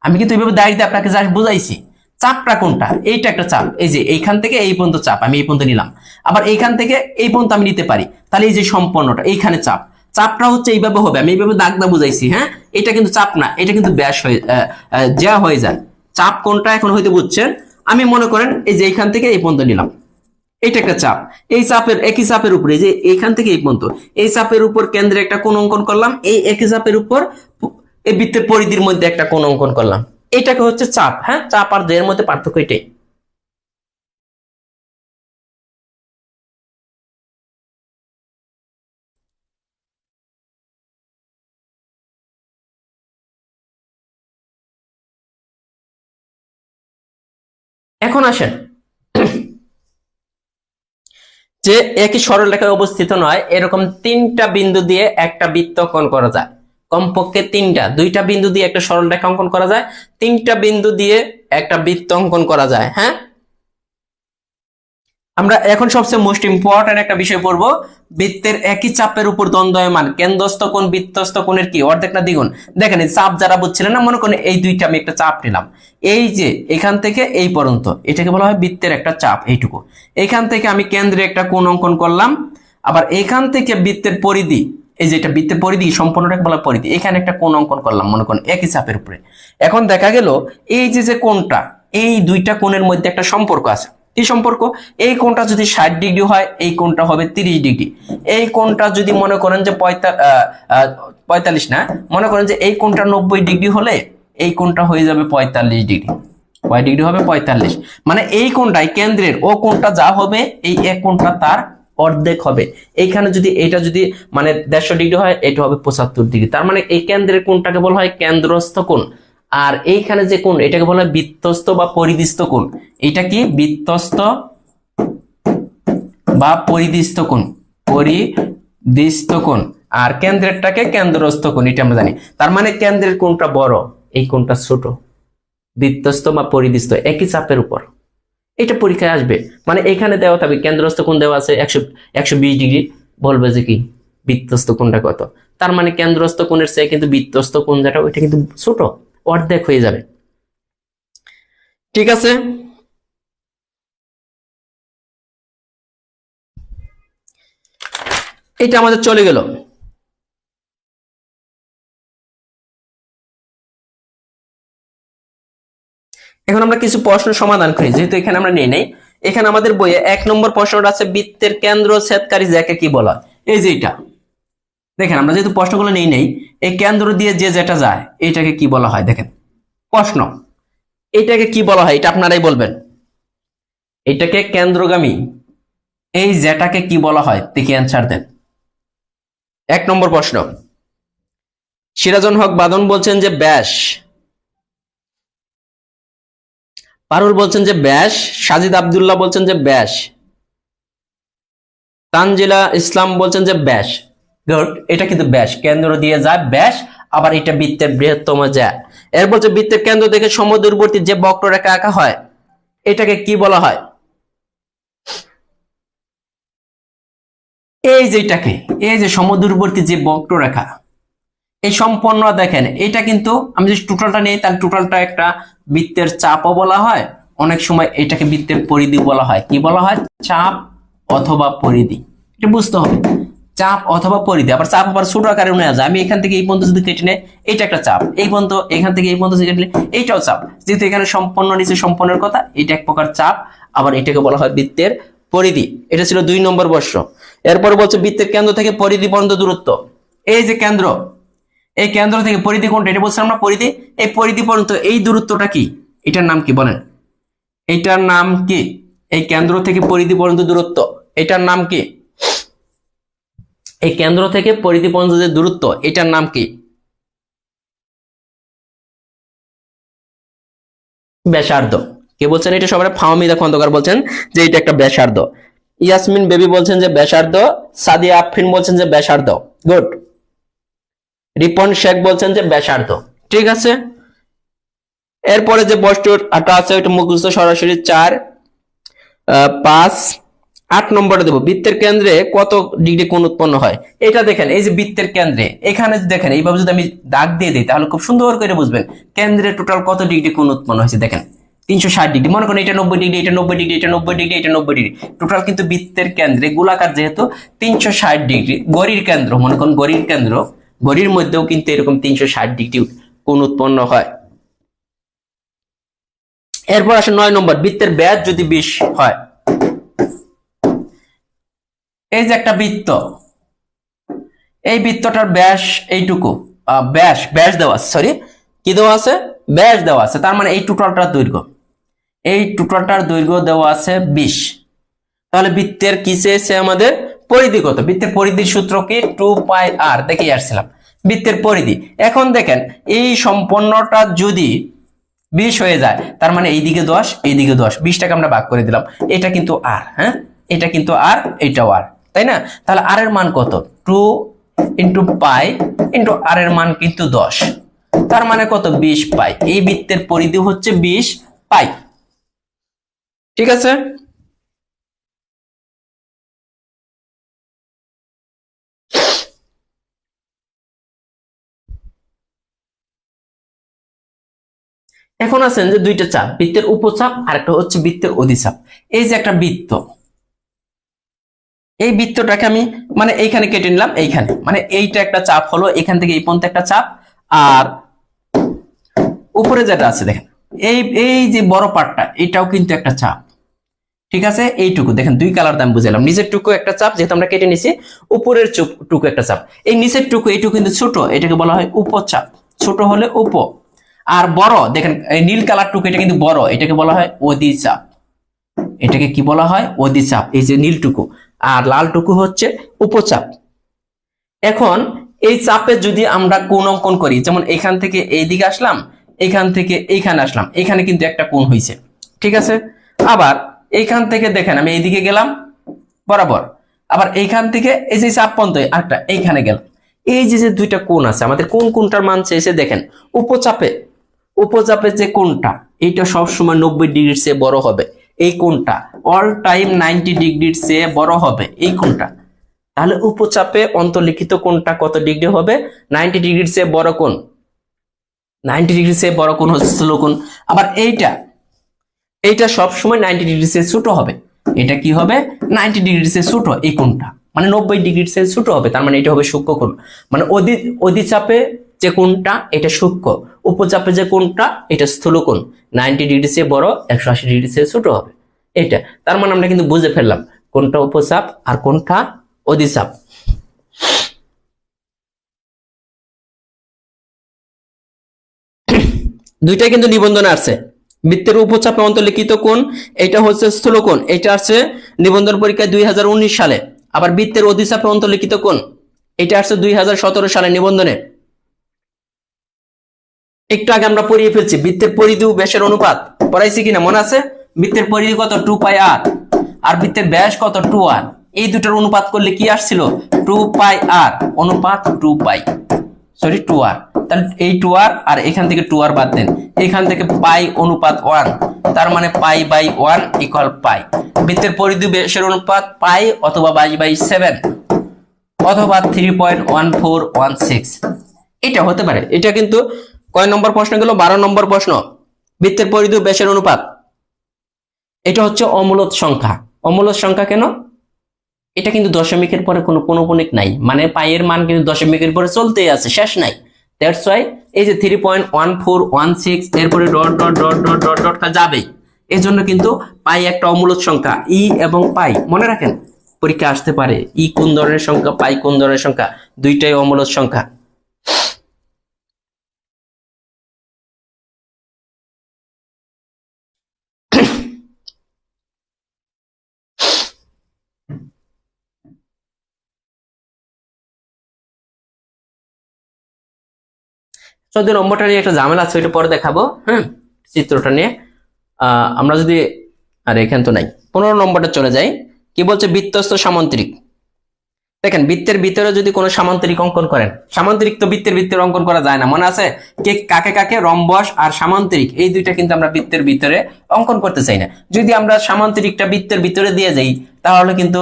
আমি কিন্তু এইভাবে দাঁড়িয়ে আপনাকে যা বুঝাইছি চাপটা কোনটা, এইটা একটা চাপ। এই যে এইখান থেকে এই পর্যন্ত চাপ, আমি এই পর্যন্ত নিলাম, আবার এইখান থেকে এই পর্যন্ত আমি নিতে পারি, তাহলে এই যে সম্পূর্ণটা এইখানে চাপ, চাপটা হচ্ছে এইভাবে হবে, আমি এইভাবে দাগদা বুঝাইছি। হ্যাঁ, এটা কিন্তু চাপ না, এটা কিন্তু ব্যাস হয়ে যা হয়ে যায়। চাপ কোনটা এখন হয়তো বুঝছেন। আমি মনে করেন এই যে এইখান থেকে এই পর্যন্ত নিলাম, এটা একটা চাপ। এই চাপের একই চাপের উপরে যে এইখান থেকে এই পর্যন্ত, এই চাপের উপর কেন্দ্রে একটা কোণ অঙ্কন করলাম, এই একই চাপের উপর এই বৃত্তের পরিধির মধ্যে একটা কোণ অঙ্কন করলাম, এটাকে হচ্ছে চাপ। হ্যাঁ, চাপ আর এর মধ্যে পার্থক্য এটাই। এখন আসেন যে একই সরলরেখায় অবস্থিত নয় এরকম তিনটা বিন্দু দিয়ে একটা বৃত্ত অঙ্কন করা যায়, কমপক্ষে তিনটা, দুইটা বিন্দু দিয়ে একটা সরলরেখা অঙ্কন করা যায়, তিনটা বিন্দু দিয়ে একটা বৃত্ত অঙ্কন করা যায়। হ্যাঁ, আমরা এখন সবচেয়ে মোস্ট ইম্পর্টেন্ট একটা বিষয় পড়বো, বৃত্তের একই চাপের উপর দ্বন্দ্বয়মান কেন্দ্রস্থ কোণ বৃত্তস্থ কোণের কি অর্ধেক না দ্বিগুণ। দেখেন এই চাপ যারা বুঝছিলেন না, মনে করেন এই দুইটা আমি একটা চাপ নিলাম, এই যে এখান থেকে এই পর্যন্ত এটাকে বলা হয় বৃত্তের একটা চাপ, এইটুকু। এখান থেকে আমি কেন্দ্রে একটা কোণ অঙ্কন করলাম, আবার এখান থেকে বৃত্তের পরিধি, এই যে এটা বৃত্তের পরিধি সম্পূর্ণটাকে বলা পরিধি, এখানে একটা কোণ অঙ্কন করলাম মনে করেন একই চাপের উপরে। এখন দেখা গেল এই যে কোণটা, এই দুইটা কোণের মধ্যে একটা সম্পর্ক আছে। এই সম্পর্ক, এই কোণটা যদি 60 ডিগ্রি হয় এই কোণটা হবে 30 ডিগ্রি। এই কোণটা যদি মনে করেন যে 45 না, মনে করেন যে এই কোণটা 90 ডিগ্রি হলে এই কোণটা হয়ে যাবে 45 ডিগ্রি। কয় ডিগ্রি হবে? 45। মানে এই কোণটাই কেন্দ্রের ও কোণটা যা হবে এই এক কোণটা তার অর্ধেক হবে। এইখানে যদি এটা যদি মানে 150 ডিগ্রি হয় এটা হবে 75 ডিগ্রি। তার মানে এই কেন্দ্রের কোণটাকে বলা হয় কেন্দ্রস্থ কোণ, আর এইখানে যে কোণ এটাকে বলা হয় বৃত্তস্থ বা পরিধিস্থ কোণ। এটা কি? বৃত্তস্থ বা পরিধিস্থ কোণ, পরিধিস্থ কোণ। আর কেন্দ্রেরটাকে কেন্দ্রস্থ কোণ, এটা আমরা জানি। তার মানে কেন্দ্রের কোণটা বড়, এই কোণটা ছোট। বৃত্তস্থ বা পরিধিস্থ একই চাপের উপর, এটা পরীক্ষায় আসবে। মানে এখানে দেওয়া থাকবে কেন্দ্রস্থ কোণ দেওয়া আছে 120 ডিগ্রি, বলবে যে কি বৃত্তস্থ কোণটা কত। তার মানে কেন্দ্রস্থ কোণের চেয়ে কিন্তু বৃত্তস্থ কোণ যেটা ওইটা কিন্তু ছোট, অর্ধেক হয়ে যাবে। ঠিক আছে, এটা আমাদের চলে গেল। এখন আমরা কিছু প্রশ্ন সমাধান করি, যেহেতু এখানে আমরা নেই নাই। এখানে আমাদের বইয়ে 1 নম্বর প্রশ্নটা আছে বৃত্তের কেন্দ্র ছেদকারী জ্যাকে কি বলা হয়। এই যে এটা দেখেন, আমরা যেহেতু প্রশ্নগুলো নেই নাই, এই কেন্দ্র দিয়ে যে যেটা যায় এটাকে কি বলা হয়। দেখেন প্রশ্ন, এটাকে কি বলা হয় এটা আপনারাই বলবেন। এটাকে কেন্দ্রগামী, এই যেটাকে কি বলা হয় দেখি অ্যান্সার দেন। 1 নম্বর প্রশ্ন, সিরাজুল হক বাদন বলছেন যে ব্যাস, পারুল বলছেন যে ব্যাস, সাজিদ আব্দুল্লাহ বলছেন যে ব্যাস, তানজিলা ইসলাম বলছেন যে ব্যাস। গুড, এটা কিন্তু ব্যাস, কেন্দ্র দিয়ে যায় ব্যাস, আবার এটা বৃত্তের বৃহত্তম যায়। এর বলছে বৃত্তের কেন্দ্র থেকে সমদূরবর্তী যে বক্ররেখা আঁকা হয় এটাকে কি বলা হয়। এই যেটাকে, এই যে সমদূরবর্তী যে বক্ররেখা, এই সম্পন্ন দেখেন এটা কিন্তু আমি যদি টোটালটা নেই তাহলে টোটালটা একটা বৃত্তের চাপও বলা হয়, অনেক সময় এটাকে বৃত্তের পরিধি বলা হয়। কি বলা হয়? চাপ অথবা পরিধি, এটা বুঝতে হবে। চাপ অথবা পরিধি, আবার চাপ আবার ছোট আকারে নেওয়া যায়। আমি এখান থেকে এই পর্যন্ত যদি কেটে নেই এটা একটা চাপ, এই পর্যন্ত এখান থেকে এই পর্যন্ত কেটে এইটাও চাপ। যেহেতু এখানে সম্পন্ন নিচে সম্পন্নের কথা, এটা এক প্রকার চাপ, আবার এটাকে বলা হয় বৃত্তের পরিধি। এটা ছিল 2 নম্বর প্রশ্ন। এরপরে বলছে বৃত্তের কেন্দ্র থেকে পরিধি পর্যন্ত দূরত্ব। এই যে কেন্দ্র, এই কেন্দ্র থেকে পরিধি কোনটা এটা বলছিলাম না, পরিধি। এই পরিধি পর্যন্ত এই দূরত্বটা কি, এটার নাম কি বলেন? এটার নাম কি? এই কেন্দ্র থেকে পরিধি পর্যন্ত দূরত্ব, এটার নাম কি? এই কেন্দ্র থেকে পরিধি পর্যন্ত যে দূরত্ব এটার নাম কি? ব্যাসার্ধ। কে বলছেন এটা? সবাই ফাহমিদা খন্দকার বলছেন যে এটা একটা ব্যাসার্ধ। ইয়াসমিন বেবি বলছেন যে ব্যাসার্ধ। সাদিয়া আফরিন বলছেন যে ব্যাসার্ধ। গুড। রিপন শেখ বলছেন যে ব্যাসার্ধ। ঠিক আছে, এরপরে যে বস্তুটা আছে ওইটা মুখস্থ সরাসরি 4 5 8 নম্বরে দেবো। বৃত্তের কেন্দ্রে কত ডিগ্রি কোণ উৎপন্ন হয় এটা দেখেন। এই যে বৃত্তের কেন্দ্রে এখানে দেখেন এইভাবে যদি আমি দাগ দিয়ে দিই তাহলে খুব সুন্দর করে বুঝবেন কেন্দ্রে টোটাল কত ডিগ্রি কোণ উৎপন্ন হয়েছে। দেখেন 360 ডিগ্রি, মনে করেন এটা 90 ডিগ্রি, এটা 90 ডিগ্রি, এটা 90 ডিগ্রি, এটা 90 ডিগ্রি, টোটাল কিন্তু বৃত্তের কেন্দ্রে গোলাকার যেহেতু 360 ডিগ্রি। গড়ির কেন্দ্র, মনে করেন গড়ির কেন্দ্র, গড়ির মধ্যেও কিন্তু এরকম 360 ডিগ্রি কোণ উৎপন্ন হয়। এরপর আসে 9 নম্বর, বৃত্তের ব্যাস যদি 20 হয়। এই যে একটা বৃত্ত, এই বৃত্তটার ব্যাস এইটুকু, ব্যাস দেওয়া আছে, সরি কি দেওয়া আছে? ব্যাস দেওয়া আছে। তার মানে এই টোটালটার দৈর্ঘ্য, এই টোটালটার দৈর্ঘ্য দেওয়া আছে 20। তাহলে বৃত্তের কি চেয়েছে আমাদের? পরিধি কত? বৃত্তের পরিধির সূত্র কি? 2πr দেখে আসছিলাম বৃত্তের পরিধি। এখন দেখেন এই সম্পন্নটা যদি 20 হয়ে যায়, তার মানে এইদিকে 10 এইদিকে 10, 20টাকে আমরা ভাগ করে দিলাম। এটা কিন্তু আর, হ্যাঁ এটা কিন্তু আর, এটাও আর, তাই না? তাহলে আর এর মান কত? 2 ইন্টু পাই ইন্টু আর এর মান কিন্তু 10, তার মানে কত? 20 পাই। এই বৃত্তের পরিধি হচ্ছে 20 পাই। ঠিক আছে? এখন আছেন যে দুইটা চাপ, বৃত্তের উপচাপ আর একটা হচ্ছে বৃত্তের অধিচাপ। এই যে একটা বৃত্ত, এই বৃত্তটাকে আমি মানে এইখানে কেটে নিলাম, এইখানে মানে এইটা একটা চাপ হলো, এখান থেকে এই পর্যন্ত একটা চাপ, আর উপরে যেটা আছে দেখেন এই এই যে বড় পার্টটা, এটাও কিন্তু একটা চাপ। ঠিক আছে? এইটুকু দেখেন, দুই কালার দাম বুঝালাম। নিচের টুকু একটা চাপ, যেহেতু আমরা কেটে নিছি, উপরের টুকু একটা চাপ। এই নিচের টুকু, এইটুকু কিন্তু ছোট, এটাকে বলা হয় উপচাপ, ছোট হলে উপ। আর বড় দেখেন এই নীল কালার টুকু, এটা কিন্তু বড়, এটাকে বলা হয় অধিচাপ। এটাকে কি বলা হয়? অধিচাপ, এই যে নীলটুকু। আর লালটুকু হচ্ছে উপচাপ। এখন এই চাপে যদি আমরা কোণ অঙ্কন করি, যেমন এখান থেকে এইদিকে আসলাম, এখান থেকে এইখানে আসলাম, এখানে কিন্তু একটা কোণ হয়েছে। ঠিক আছে? আবার এইখান থেকে দেখেন আমি এইদিকে গেলাম বরাবর, আবার এইখান থেকে এই যে চাপ পর্যন্ত আরেকটা এইখানে গেলাম। এই যে যে দুইটা কোণ আছে, আমাদের কোন কোণটার মান চেয়েছে দেখেন। উপচাপে, উপচাপে যে কোণটা, এইটা সবসময় 90 ডিগ্রির চেয়ে বড় হবে। এই কোণটা অল টাইম 90 ডিগ্রির চেয়ে বড় হবে, এই কোণটা। তাহলে উপচাপে অন্তর্লিখিত কোণটা কত ডিগ্রি হবে? 90 ডিগ্রির চেয়ে বড় কোণ। 90 ডিগ্রির চেয়ে বড় কোণ হচ্ছে স্থূল কোণ। আবার এইটা, এইটা সবসময় 90 ডিগ্রি চেয়ে ছোট হবে। এটা কি হবে? 90 ডিগ্রি চেয়ে ছোট, এই কোণটা মানে 90 ডিগ্রি চেয়ে ছোট হবে, তার মানে এটা হবে সূক্ষ্ম কোণ। মানে অধিচাপে যে কোণটা এটা সূক্ষ্ম, উপচাপে যে কোণটা এটা স্থূল কোণ। 90 ডিগ্রি চেয়ে বড়, 180 ডিগ্রি চেয়ে ছোট হবে। এটা তার মানে আমরা কিন্তু বুঝে ফেললাম কোনটা উপচাপ আর কোনটা অধিচাপ। দুইটাই কিন্তু নিবন্ধনে আছে। বৃত্তের উপচাপে অন্তর্লিখিত কোণ এটা হচ্ছে স্থূল কোণ, এটা আছে নিবন্ধন পরীক্ষায় 2019 সালে। আবার বৃত্তের অধিচাপে অন্তর্লিখিত কোণ এটা আসছে 2017 সালে নিবন্ধনে। একটু আগে আমরা পড়িয়ে ফেলছি বৃত্তের পরিধি ও ব্যাসের অনুপাত, পড়াইছি কিনা মনে আছে? বৃত্তের পরিধি কত? 2 পাই আর, আর বৃত্তের ব্যাস কত? 2 আর। এই দুটোর অনুপাত করলে কি আসছিল? 2 পাই আর অনুপাত 2 পাই, সরি 2 আর। তাহলে এই 2 আর আর এখান থেকে 2 আর বাদ দেন, এখান থেকে পাই অনুপাত 1, তার মানে পাই বাই 1 ইকুয়াল পাই। বৃত্তের পরিধি ব্যাসের অনুপাত পাই অথবা পাই বাই 7 অথবা 3.1416, এটা হতে পারে। এটা কিন্তু কয় নম্বর প্রশ্ন গেল? 12 নম্বর প্রশ্ন। বৃত্তের পরিধি ব্যাসের অনুপাত, এটা হচ্ছে অমূলদ সংখ্যা। অমূলদ সংখ্যা কেন? এটা কিন্তু দশমিকের পরে কোনো পৌনঃপুনিক নাই, মানে পাইয়ের মান কিন্তু দশমিকের পরে চলতেই আছে, শেষ নাই। দ্যাটস ওয়াই এই যে 3.1416 এরপরে dot dot dot dot dot dot যাবেই। এই জন্য কিন্তু পাই একটা অমূলদ সংখ্যা। ই এবং পাই মনে রাখেন, পরীক্ষা আসতে পারে ই কোন ধরনের সংখ্যা, পাই কোন ধরনের সংখ্যা, দুইটাই অমূলদ সংখ্যা। চোদ্দ নম্বরটা নিয়ে একটা ঝামেলা আছে, ওইটা পরে দেখাবো। হ্যাঁ, চিত্রটা নিয়ে আমরা যদি, আর এখান তো নাই, 15 নম্বরটা চলে যাই। কি বলছে? বৃত্তস্থ সামান্তরিক। দেখেন বৃত্তের ভিতরে যদি কোনো সামান্তরিক অঙ্কন করেন, সামান্তরিক তো বৃত্তের ভিতরে অঙ্কন করা যায় না, মনে আছে? কে কাকে কাকে? রম্বস আর সামান্তরিক, এই দুইটা কিন্তু আমরা বৃত্তের ভিতরে অঙ্কন করতে চাই না। যদি আমরা সামান্তরিকটা বৃত্তের ভিতরে দিয়ে যাই, তাহলে কিন্তু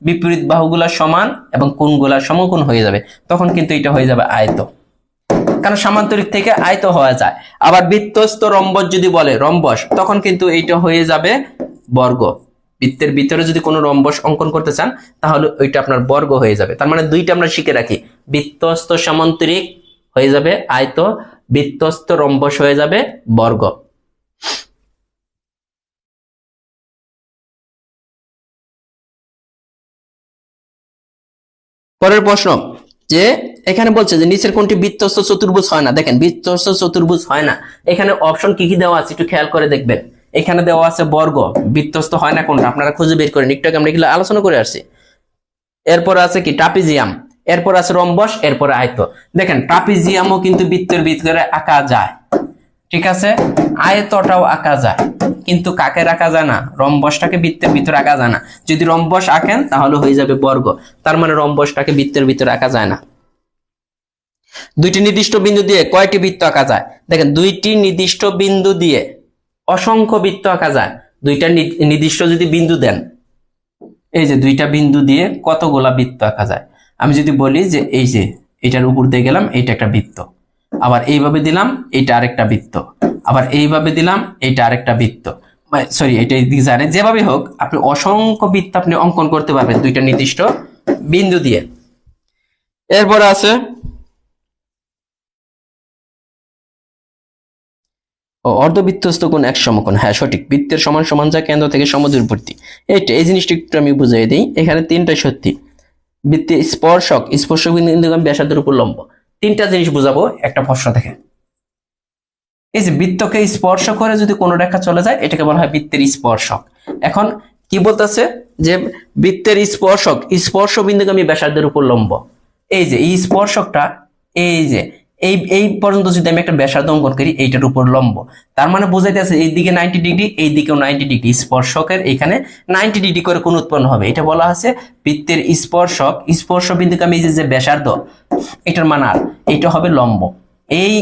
বিপরীত বাহুগুলা সমান এবং কোণগুলা সমকোণ হয়ে যাবে, তখন কিন্তু এটা হয়ে যাবে আয়ত, কারণ সামান্তরিক থেকে আয়ত হওয়া যায়। আবার বৃত্তস্থ রম্বস যদি বলে, রম্বস, তখন কিন্তু এইটা হয়ে যাবে বর্গ। বৃত্তের ভিতরে যদি কোনো রম্বস অঙ্কন করতে চান, তাহলে ওইটা আপনার বর্গ হয়ে যাবে। তার মানে দুইটা আমরা শিখে রাখি, বৃত্তস্থ সামান্তরিক হয়ে যাবে আয়ত, বৃত্তস্থ রম্বস হয়ে যাবে বর্গ। পরের প্রশ্ন, যে এখানে বলছে যে নিচের কোনটি বৃত্তস্থ চতুর্ভুজ হয় না। দেখেন বৃত্তস্থ চতুর্ভুজ হয় না, এখানে অপশন কি কি দেওয়া আছে একটু খেয়াল করে দেখবেন। এখানে দেওয়া আছে বর্গ, বৃত্তস্থ হয় না কোনটা আপনারা খুঁজে বের করেন, একটু আগে আমরা এগুলো আলোচনা করে আসছি। এরপর আছে কি? ট্রাপিজিয়াম, এরপর আছে রম্বস, এরপর আয়ত। দেখেন ট্রাপিজিয়ামও কিন্তু বৃত্তের ভিতরে আঁকা যায়, ঠিক আছে, আয়তটাও আঁকা যায়, কিন্তু কাকে আঁকা যায় না? রম্বসটাকে বৃত্তের ভিতরে আঁকা যায় না। যদি রম্বস আঁকেন তাহলে হয়ে যাবে বর্গ, তার মানে রম্বসটাকে বৃত্তের ভিতরে আঁকা যায় না। দুইটি নির্দিষ্ট বিন্দু দিয়ে কয়টি বৃত্ত আঁকা যায়? দেখেন, দুইটি নির্দিষ্ট বিন্দু দিয়ে অসংখ্য বৃত্ত আঁকা যায়। দুইটা নির্দিষ্ট যদি বিন্দু দেন, এই যে দুইটা বিন্দু দিয়ে কতগুলা বৃত্ত আঁকা যায়। আমি যদি বলি যে এই যে এটার উপর দিয়ে গেলাম, এইটা একটা বৃত্ত, আবার এইভাবে দিলাম, এইটা আরেকটা বৃত্ত, আবার এইভাবে দিলাম, এইটা আরেকটা বৃত্ত, সরি এটা এইদিকে যায় না, যেভাবে হোক আপনি অসংখ্য বৃত্ত আপনি অঙ্কন করতে পারবেন দুইটা নির্দিষ্ট বিন্দু দিয়ে। এরপরে আছে অর্ধবৃত্তস্থ কোণ এক সমকোণ। হ্যাঁ সঠিক, বৃত্তের সমান সমান যা কেন্দ্র থেকে সমদূরবর্তী। এইটা, এই জিনিসটা একটু আমি বুঝিয়ে দিই। এখানে তিনটা সত্যি। বৃত্তের স্পর্শক বিন্দু ব্যাসার্ধের উপর লম্ব। তিনটা জিনিস বুঝাবো একটা প্রশ্ন থেকে। এই যে বৃত্তকে স্পর্শ করে যদি কোনো রেখা চলে যায়, এটাকে বলা হয় বৃত্তের স্পর্শক। এখন কি বলতেছে যে বৃত্তের স্পর্শ বিন্দুগামী ব্যাসার্ধের উপর লম্ব। এই যে এই স্পর্শকটা, এই যে এই পর্যন্ত যদি আমি একটা ব্যাসার্ধ অঙ্কন করি, এইটার উপর লম্ব, তার মানে বোঝাইতেছে এইদিকে 90 ডিগ্রি, এইদিকেও 90 ডিগ্রি। স্পর্শকের এখানে 90 ডিগ্রি করে কোণ উৎপন্ন হবে। এটা বলা হচ্ছে বৃত্তের স্পর্শ বিন্দুগামী যে ব্যাসার্ধ, এটার মান আর, এটা হবে লম্ব। এই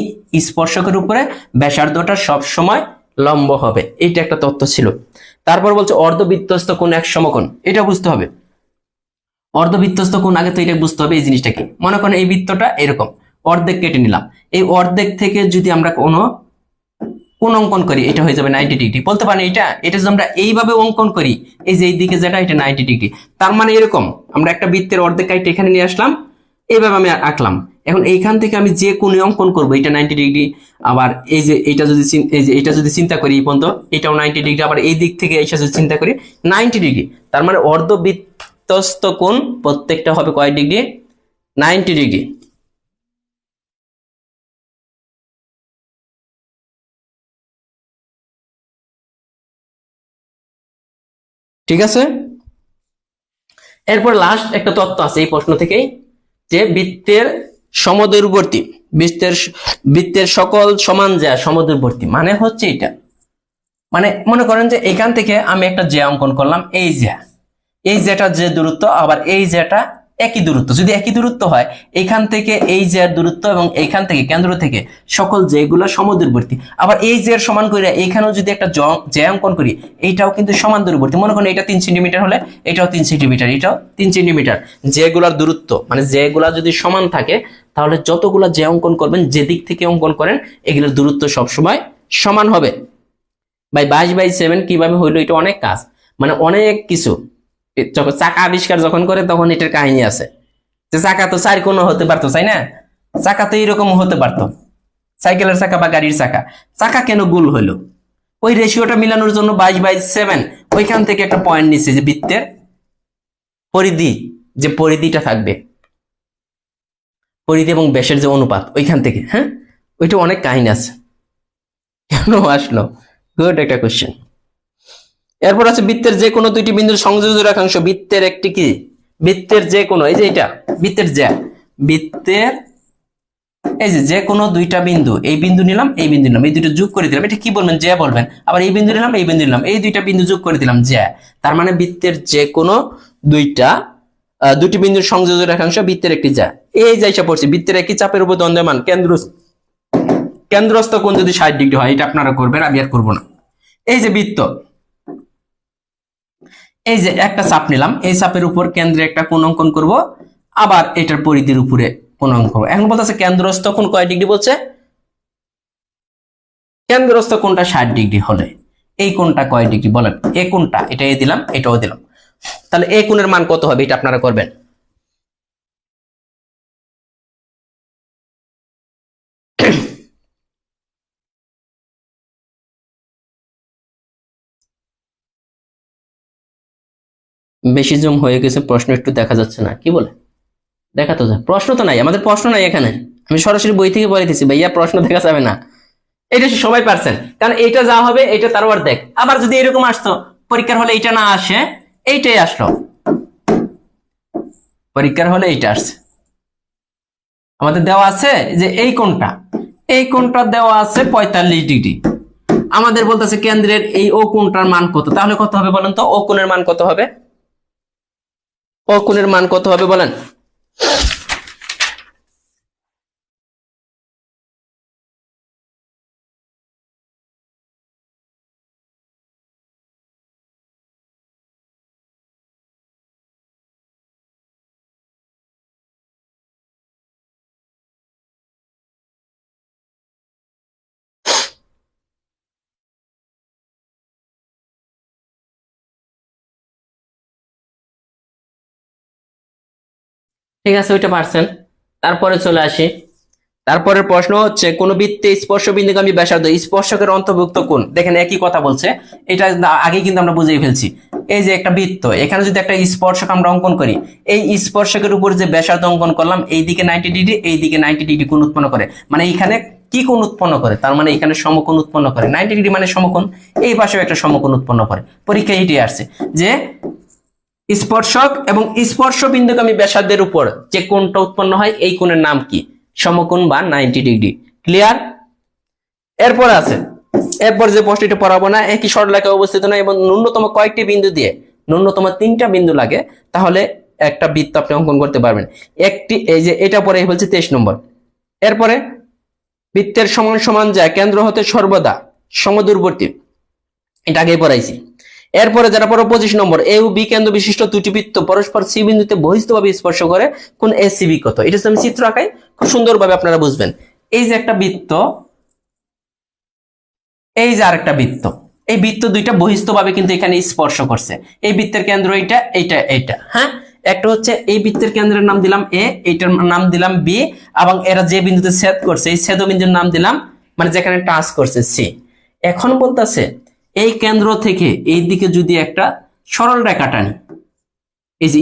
স্পর্শকের উপরে ব্যাসার্ধটা সব সময় লম্ব হবে। এইটা একটা তথ্য ছিল। তারপর বলছে অর্ধবৃত্তস্থ কোণ এক সমকোণ। এটা বুঝতে হবে অর্ধবৃত্তস্থ কোণ, আগে তো এটা বুঝতে হবে। এই জিনিসটা কি, মনে করেন এই বৃত্তটা এরকম অর্ধেক কেটে নিলাম, এই অর্ধেক থেকে যদি আমরা কোনো কোণ অঙ্কন করি, এটা হয়ে যাবে 90 ডিগ্রি। বলতে পারেন এটা যদি আমরা এইভাবে অঙ্কন করি, এই যে এই দিকে যেটা, এটা 90 ডিগ্রি। তার মানে এরকম আমরা একটা বৃত্তের অর্ধেক কাইটে এখানে নিয়ে আসলাম, এইভাবে আমি আঁকলাম। এখন এইখান থেকে আমি যে কোণে অঙ্কন করবো, এটা 90 ডিগ্রি। আবার এই যে এটা যদি চিন্তা করি এই পর্যন্ত, এটাও 90 ডিগ্রি। আবার এই দিক থেকে এইটা যদি চিন্তা করি 90 ডিগ্রি। তার মানে অর্ধবৃত্তস্থ কোণ প্রত্যেকটা হবে কয় ডিগ্রি? 90 ডিগ্রি। ঠিক আছে, এরপর লাস্ট একটা তত্ত্ব আছে এই প্রশ্ন থেকেই, যে বৃত্তের সমদূরবর্তী, বৃত্তের সকল সমান জ্যা সমদূরবর্তী। মানে হচ্ছে এটা, মানে মনে করেন যে এখান থেকে আমি একটা জ্যা অঙ্কন করলাম, এই জ্যাটা যে দূরত্ব, আবার এই জ্যাটা একই দূরত্ব। যদি একই দূরত্ব হয়, এখান থেকে এই জ্যার দূরত্ব এবং এইখান থেকে কেন্দ্র থেকে সকল যেগুলো সমদূরবর্তী। আবার এই জ্যার সমান করে এখানেও যদি একটা জ্যা অঙ্কন করি, এইটাও কিন্তু সমান দূরবর্তী। মনে করেন এটা 3 সেন্টিমিটার হলে এটাও 3 সেন্টিমিটার, এটাও 3 সেন্টিমিটার। যেগুলার দূরত্ব মানে যেগুলা যদি সমান থাকে, তাহলে যতগুলা জ্যা অঙ্কন করবেন, যে দিক থেকে অঙ্কন করেন, এগুলোর দূরত্ব সবসময় সমান হবে। ভাই 22/7 কিভাবে হইলো? এটা অনেক কাজ, মানে অনেক কিছু। যখন চাকা আবিষ্কার যখন করে, তখন এটার কাহিনী আছে। যে চাকা তো 4 কোণ হতে পারতো, তাই না? চাকা তো এরকম হতে পারতো, সাইকেলের চাকা বা গাড়ির চাকা। চাকা কেন গোল হইলো? ওই রেশিওটা মিলানোর জন্য 22/7 ওইখান থেকে একটা পয়েন্ট নিচ্ছে, যে বৃত্তের পরিধি, যে পরিধিটা থাকবে, পরিধি এবং ব্যাসের যে অনুপাত, ওইখান থেকে। হ্যাঁ, ওইটা অনেক কাহিনী আছে। কেন আসলো? গুড একটা কোশ্চেন। এরপর আছে বৃত্তের যে কোনো দুইটি বিন্দুর সংযোজিত রেখাংশ। বৃত্তের একটি কি? বৃত্তের যে কোনো, এই যে এটা বৃত্তের জ্যা, বৃত্তের এই যে কোনো দুইটা বিন্দু, এই বিন্দু নিলাম, এই বিন্দু নিলাম, এই দুটো যোগ করে দিলাম, এটা কি বলবেন? জ্যা বলবেন। আবার এই বিন্দু নিলাম, এই বিন্দু নিলাম, এই দুইটা বিন্দু যোগ করে দিলাম, জ্যা। তার মানে বৃত্তের যে কোনো দুটি বিন্দুর সংযোজিত রেখাংশ বৃত্তের একটি জ্যা। এই যাইসা পড়ছি, বৃত্তের একই চাপের উপর দণ্ডায়মান কেন্দ্রস্থ কোণ যদি 60 ডিগ্রি হয়, এটা আপনারা করবেন, আমি আর করবো না। এই যে বৃত্ত, এই যে একটা চাপ নিলাম, এই চাপের উপর কেন্দ্রে একটা কোণ অঙ্কন করব, আবার এটার পরিধির উপরে কোণ অঙ্কন করব। এখন বলতেছে কেন্দ্রস্থ কোণ কয় ডিগ্রি? বলছে কেন্দ্রস্থ কোণটা 60 ডিগ্রি হলে এই কোণটা কয় ডিগ্রি বলেন? এই কোণটা, এটা এ দিলাম, এটাও দিলাম, তাহলে এই কোণের মান কত হবে? এটা আপনারা করবেন। বেশি জুম হয়ে গেছে, প্রশ্ন একটু দেখা যাচ্ছে না, কি বলে? দেখা তো যায়, প্রশ্ন তো নাই, আমাদের প্রশ্ন নাই এখানে। আমি সরাসরি বই থেকে বলে দিচ্ছি, ভাইয়া প্রশ্ন দেখা যাবে না। এটা সবাই পারছেন, কারণ এটা যা হবে এটা তার অর্ধেক। আবার যদি এরকম আসতো পরীক্ষার হলে, এটা না আসে, এইটাই আসলো পরীক্ষার হলে, এইটা আসছে। আমাদের দেওয়া আছে যে এই কোণটা, এই কোণটা দেওয়া আছে 45 ডিগ্রি। আমাদের বলতেছে কেন্দ্রের এই ও কোণটার মান কত, তাহলে কত হবে বলেন তো? ও কোণের মান কত হবে? ও কোণের মান কত হবে বলেন? ঠিক আছে, ওইটা পারছেন। তারপরে চলে আসি, তারপরের প্রশ্ন হচ্ছে কোন বৃত্তে স্পর্শ বিন্দুগামী ব্যাসার্ধ স্পর্শকের অন্তর্ভুক্ত কোণ। দেখেন একই কথা বলছে, এটা আগে কিন্তু আমরা বুঝেই ফেলছি। এই যে একটা বৃত্ত, এখানে যদি একটা স্পর্শক আমরা অঙ্কন করি, এই স্পর্শকের উপর যে ব্যাসার্ধ অঙ্কন করলাম, এইদিকে 90 ডিগ্রি, এইদিকে 90 ডিগ্রি কোণ উৎপন্ন করে। মানে এইখানে কি কোণ উৎপন্ন করে? তার মানে এখানে সমকোণ উৎপন্ন করে। 90 ডিগ্রি মানে সমকোণ, এই পাশেও একটা সমকোণ উৎপন্ন করে। পরীক্ষায় এটি আসছে যে স্পর্শক এবং স্পর্শ বিন্দুগামী ব্যাসার্ধের উপর যে কোণটা উৎপন্ন হয়, এই কোণের নাম কি? সমকোণ বা 90 ডিগ্রি। ক্লিয়ার? এরপর আছে, এরপর যে প্রশ্নটি পড়াবো না, একই সরলরেখায় অবস্থিত নয় এবং ন্যূনতম কয়েকটি বিন্দু দিয়ে, ন্যূনতম 3টা বিন্দু লাগে, তাহলে একটা বৃত্ত আপনি অঙ্কন করতে পারবেন। একটি, এই যে এটা পরে বলছে 23 নম্বর। এরপরে বৃত্তের সমান সমান যায় কেন্দ্র হতে সর্বদা সমদূরবর্তী, এটা আগেই পড়াইছি। এরপরে যারা পড়ো 25 নম্বর, এ ও বি কেন্দ্র বিশিষ্ট দুটি বৃত্ত পরস্পর সি বিন্দুতে বহিস্থভাবে স্পর্শ করে, কোন এ সি বি কত? এটা আমি চিত্র আঁকাই, খুব সুন্দরভাবে আপনারা বুঝবেন। এই যে একটা বৃত্ত, এই যে আরেকটা বৃত্ত, এই বৃত্ত দুইটা বহিস্থভাবে কিন্তু এখানে স্পর্শ করছে। এই বৃত্তের কেন্দ্র এইটা, এইটা, এইটা। হ্যাঁ, একটা হচ্ছে এই বৃত্তের কেন্দ্রের নাম দিলাম এ, এইটার নাম দিলাম বি, এবং এরা যে বিন্দুতে ছেদ করছে এই ছেদ বিন্দুর নাম দিলাম, মানে যেখানে টাচ করছে, সি। এখন বলতেছে এই কেন্দ্র থেকে এই দিকে যদি একটা সরল রেখা টানি, এই যে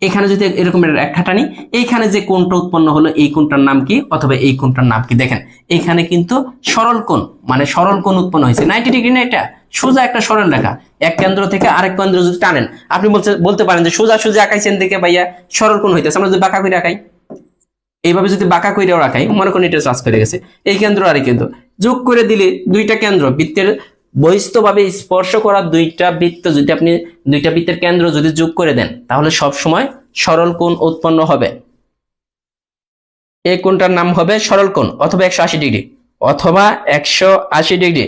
এখানে যদি এরকম রেখা টানি, এইখানে যে কোণটা উৎপন্ন হলো এই কোণটার নাম কি, অথবা এই কোণটার নাম কি? দেখেন এখানে কিন্তু সরল কোণ, মানে সরল কোণ উৎপন্ন হয়েছে। 90 ডিগ্রি না, এটা সোজা একটা সরল রেখা। এক কেন্দ্র থেকে আরেক কেন্দ্র যদি টানেন, আপনি বলতে পারেন যে সোজা সোজা আঁকাইছেন দেখে ভাইয়া সরল কোণ হইতেছে। আমরা যদি বাঁকা করে আঁকাই, এইভাবে যদি বাঁকা কইরাও রাখাই, মনে করেন এটা চাষ করে গেছে, এই কেন্দ্র আর এই কেন্দ্র যোগ করে দিলে দুইটা কেন্দ্র বৃত্তের বহিস্থভাবে স্পর্শ করা দুইটা বৃত্ত, যদি আপনি দুইটা বৃত্তের কেন্দ্র যদি যোগ করে দেন, তাহলে সব সময় সরল কোণ উৎপন্ন হবে। এই কোণটার নাম হবে সরল কোণ, অথবা 180 ডিগ্রি, অথবা 180 ডিগ্রি।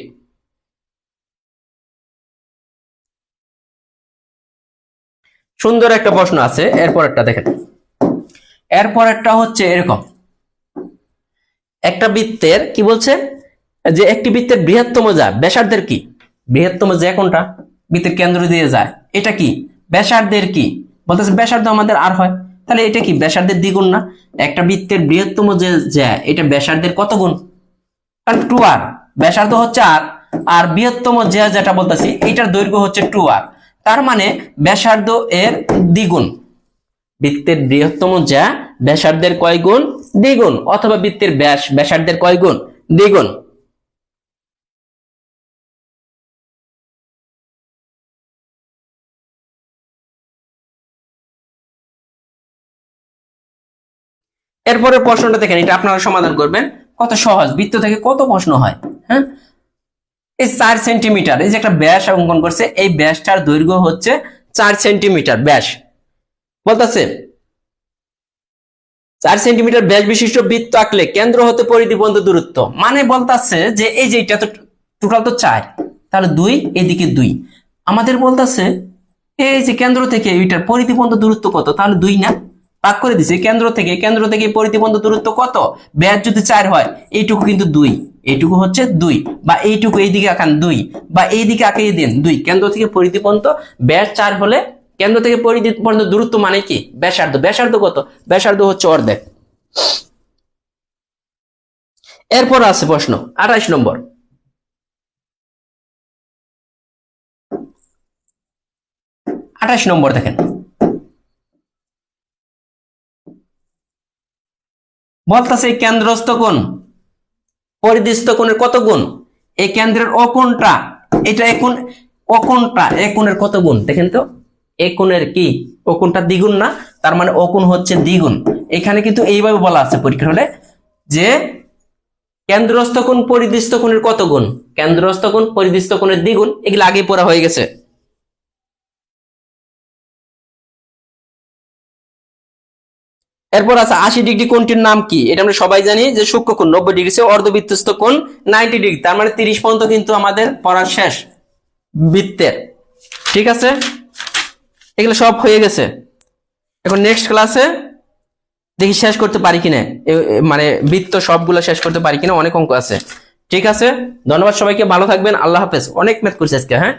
সুন্দর একটা প্রশ্ন আছে। এরপরেরটা দেখেন, এরপরেরটা হচ্ছে এরকম, একটা বৃত্তের কি বলছে, যে একটি বৃত্তের বৃহত্তম যা ব্যাসার্ধের কি? বৃহত্তম যে কোনটা বৃত্তের কেন্দ্র দিয়ে যায়, এটা কি ব্যাসার্ধের কি? বলতেছে ব্যাসার্ধ আমাদের আর হয়, তাহলে এটা কি ব্যাসার্ধের দ্বিগুণ না? একটা বৃত্তের বৃহত্তম যে যা, এটা ব্যাসার্ধের কত গুণ? কারণ 2r, ব্যাসার্ধ হচ্ছে আর, আর বৃহত্তম যে যেটা বলতেছি এটার দৈর্ঘ্য হচ্ছে 2r, তার মানে ব্যাসার্ধ এর দ্বিগুণ। বৃত্তের বৃহত্তম যা ব্যাসার্ধের কয় গুণ? দ্বিগুণ। অথবা বৃত্তের ব্যাস ব্যাসার্ধের কয় গুণ? দ্বিগুণ। এরপরে প্রশ্নটা দেখেন, এটা আপনারা সমাধান করবেন, কত সহজ। বৃত্ত থেকে কত প্রশ্ন হয়। হ্যাঁ, এই 4 সেন্টিমিটার, এই যে একটা ব্যাস অঙ্কন করছে, এই ব্যাসটার দৈর্ঘ্য হচ্ছে 4 সেন্টিমিটার ব্যাস। বলতেছে 4 সেন্টিমিটার ব্যাস বিশিষ্ট বৃত্ত আঁকলে কেন্দ্র হতে পরিধি পর্যন্ত দূরত্ব, মানে বলতেছে যে এই যে এটা তো টোটাল তো 4, তাহলে 2, এদিকে 2। আমাদের বলতেছে এই যে কেন্দ্র থেকে এইটার পরিধি পর্যন্ত দূরত্ব কত, তাহলে 2 না, ভাগ করে দিছে কেন্দ্র থেকে পরিধি পর্যন্ত দূরত্ব কত? ব্যাস যদি 4 হয়, এইটুকু কিন্তু 2, এইটুকু হচ্ছে 2, বা এইটুকু এইদিকে আঁকান 2, বা এইদিকে আঁকিয়ে দেন 2। কেন্দ্র থেকে পরিধি পর্যন্ত ব্যাস 4 হলে কেন্দ্র থেকে পরিধি পর্যন্ত দূরত্ব মানে কি? ব্যাসার্ধ। ব্যাসার্ধ কত? ব্যাসার্ধ হচ্ছে অর্ধেক। এরপর আছে প্রশ্ন 28 নম্বর। 28 নম্বর দেখেন, বলতেছে কেন্দ্রস্থ কোণ পরিধিস্থ কোণের কত গুণ? এই কেন্দ্রের অকোণটা, এটা এখন অকোণটা, এই কোণের কত গুণ? দেখেন তো, এই কোণের কি অকোণটা দ্বিগুণ না, তার মানে অকোণ হচ্ছে দ্বিগুণ। এখানে কিন্তু এইভাবে বলা আছে পরীক্ষা হলে, যে কেন্দ্রস্থ কোণ পরিধিস্থ কোণের কত গুণ? কেন্দ্রস্থ কোণ পরিধিস্থ কোণের দ্বিগুণ। এগুলো আগে পড়া হয়ে গেছে। এরপর আছে 80 ডিগ্রি কোণটির নাম কি? এটা আমরা সবাই জানি যে সূক্ষ্মকোণ। 90 ডিগ্রি সে অর্ধবৃত্তস্থ কোণ 90 ডিগ্রি, তার মানে 30 পর্যন্ত কিন্তু আমাদের পড়া শেষ বৃত্তের। ঠিক আছে, এগুলো সব হয়ে গেছে। এখন নেক্সট ক্লাসে দেখি শেষ করতে পারি কিনা, মানে বৃত্ত সবগুলো শেষ করতে পারি কিনা, অনেক অঙ্ক আছে। ঠিক আছে, ধন্যবাদ সবাইকে, ভালো থাকবেন, আল্লাহ হাফেজ। অনেক ম্যাথ করছি আজকে। হ্যাঁ।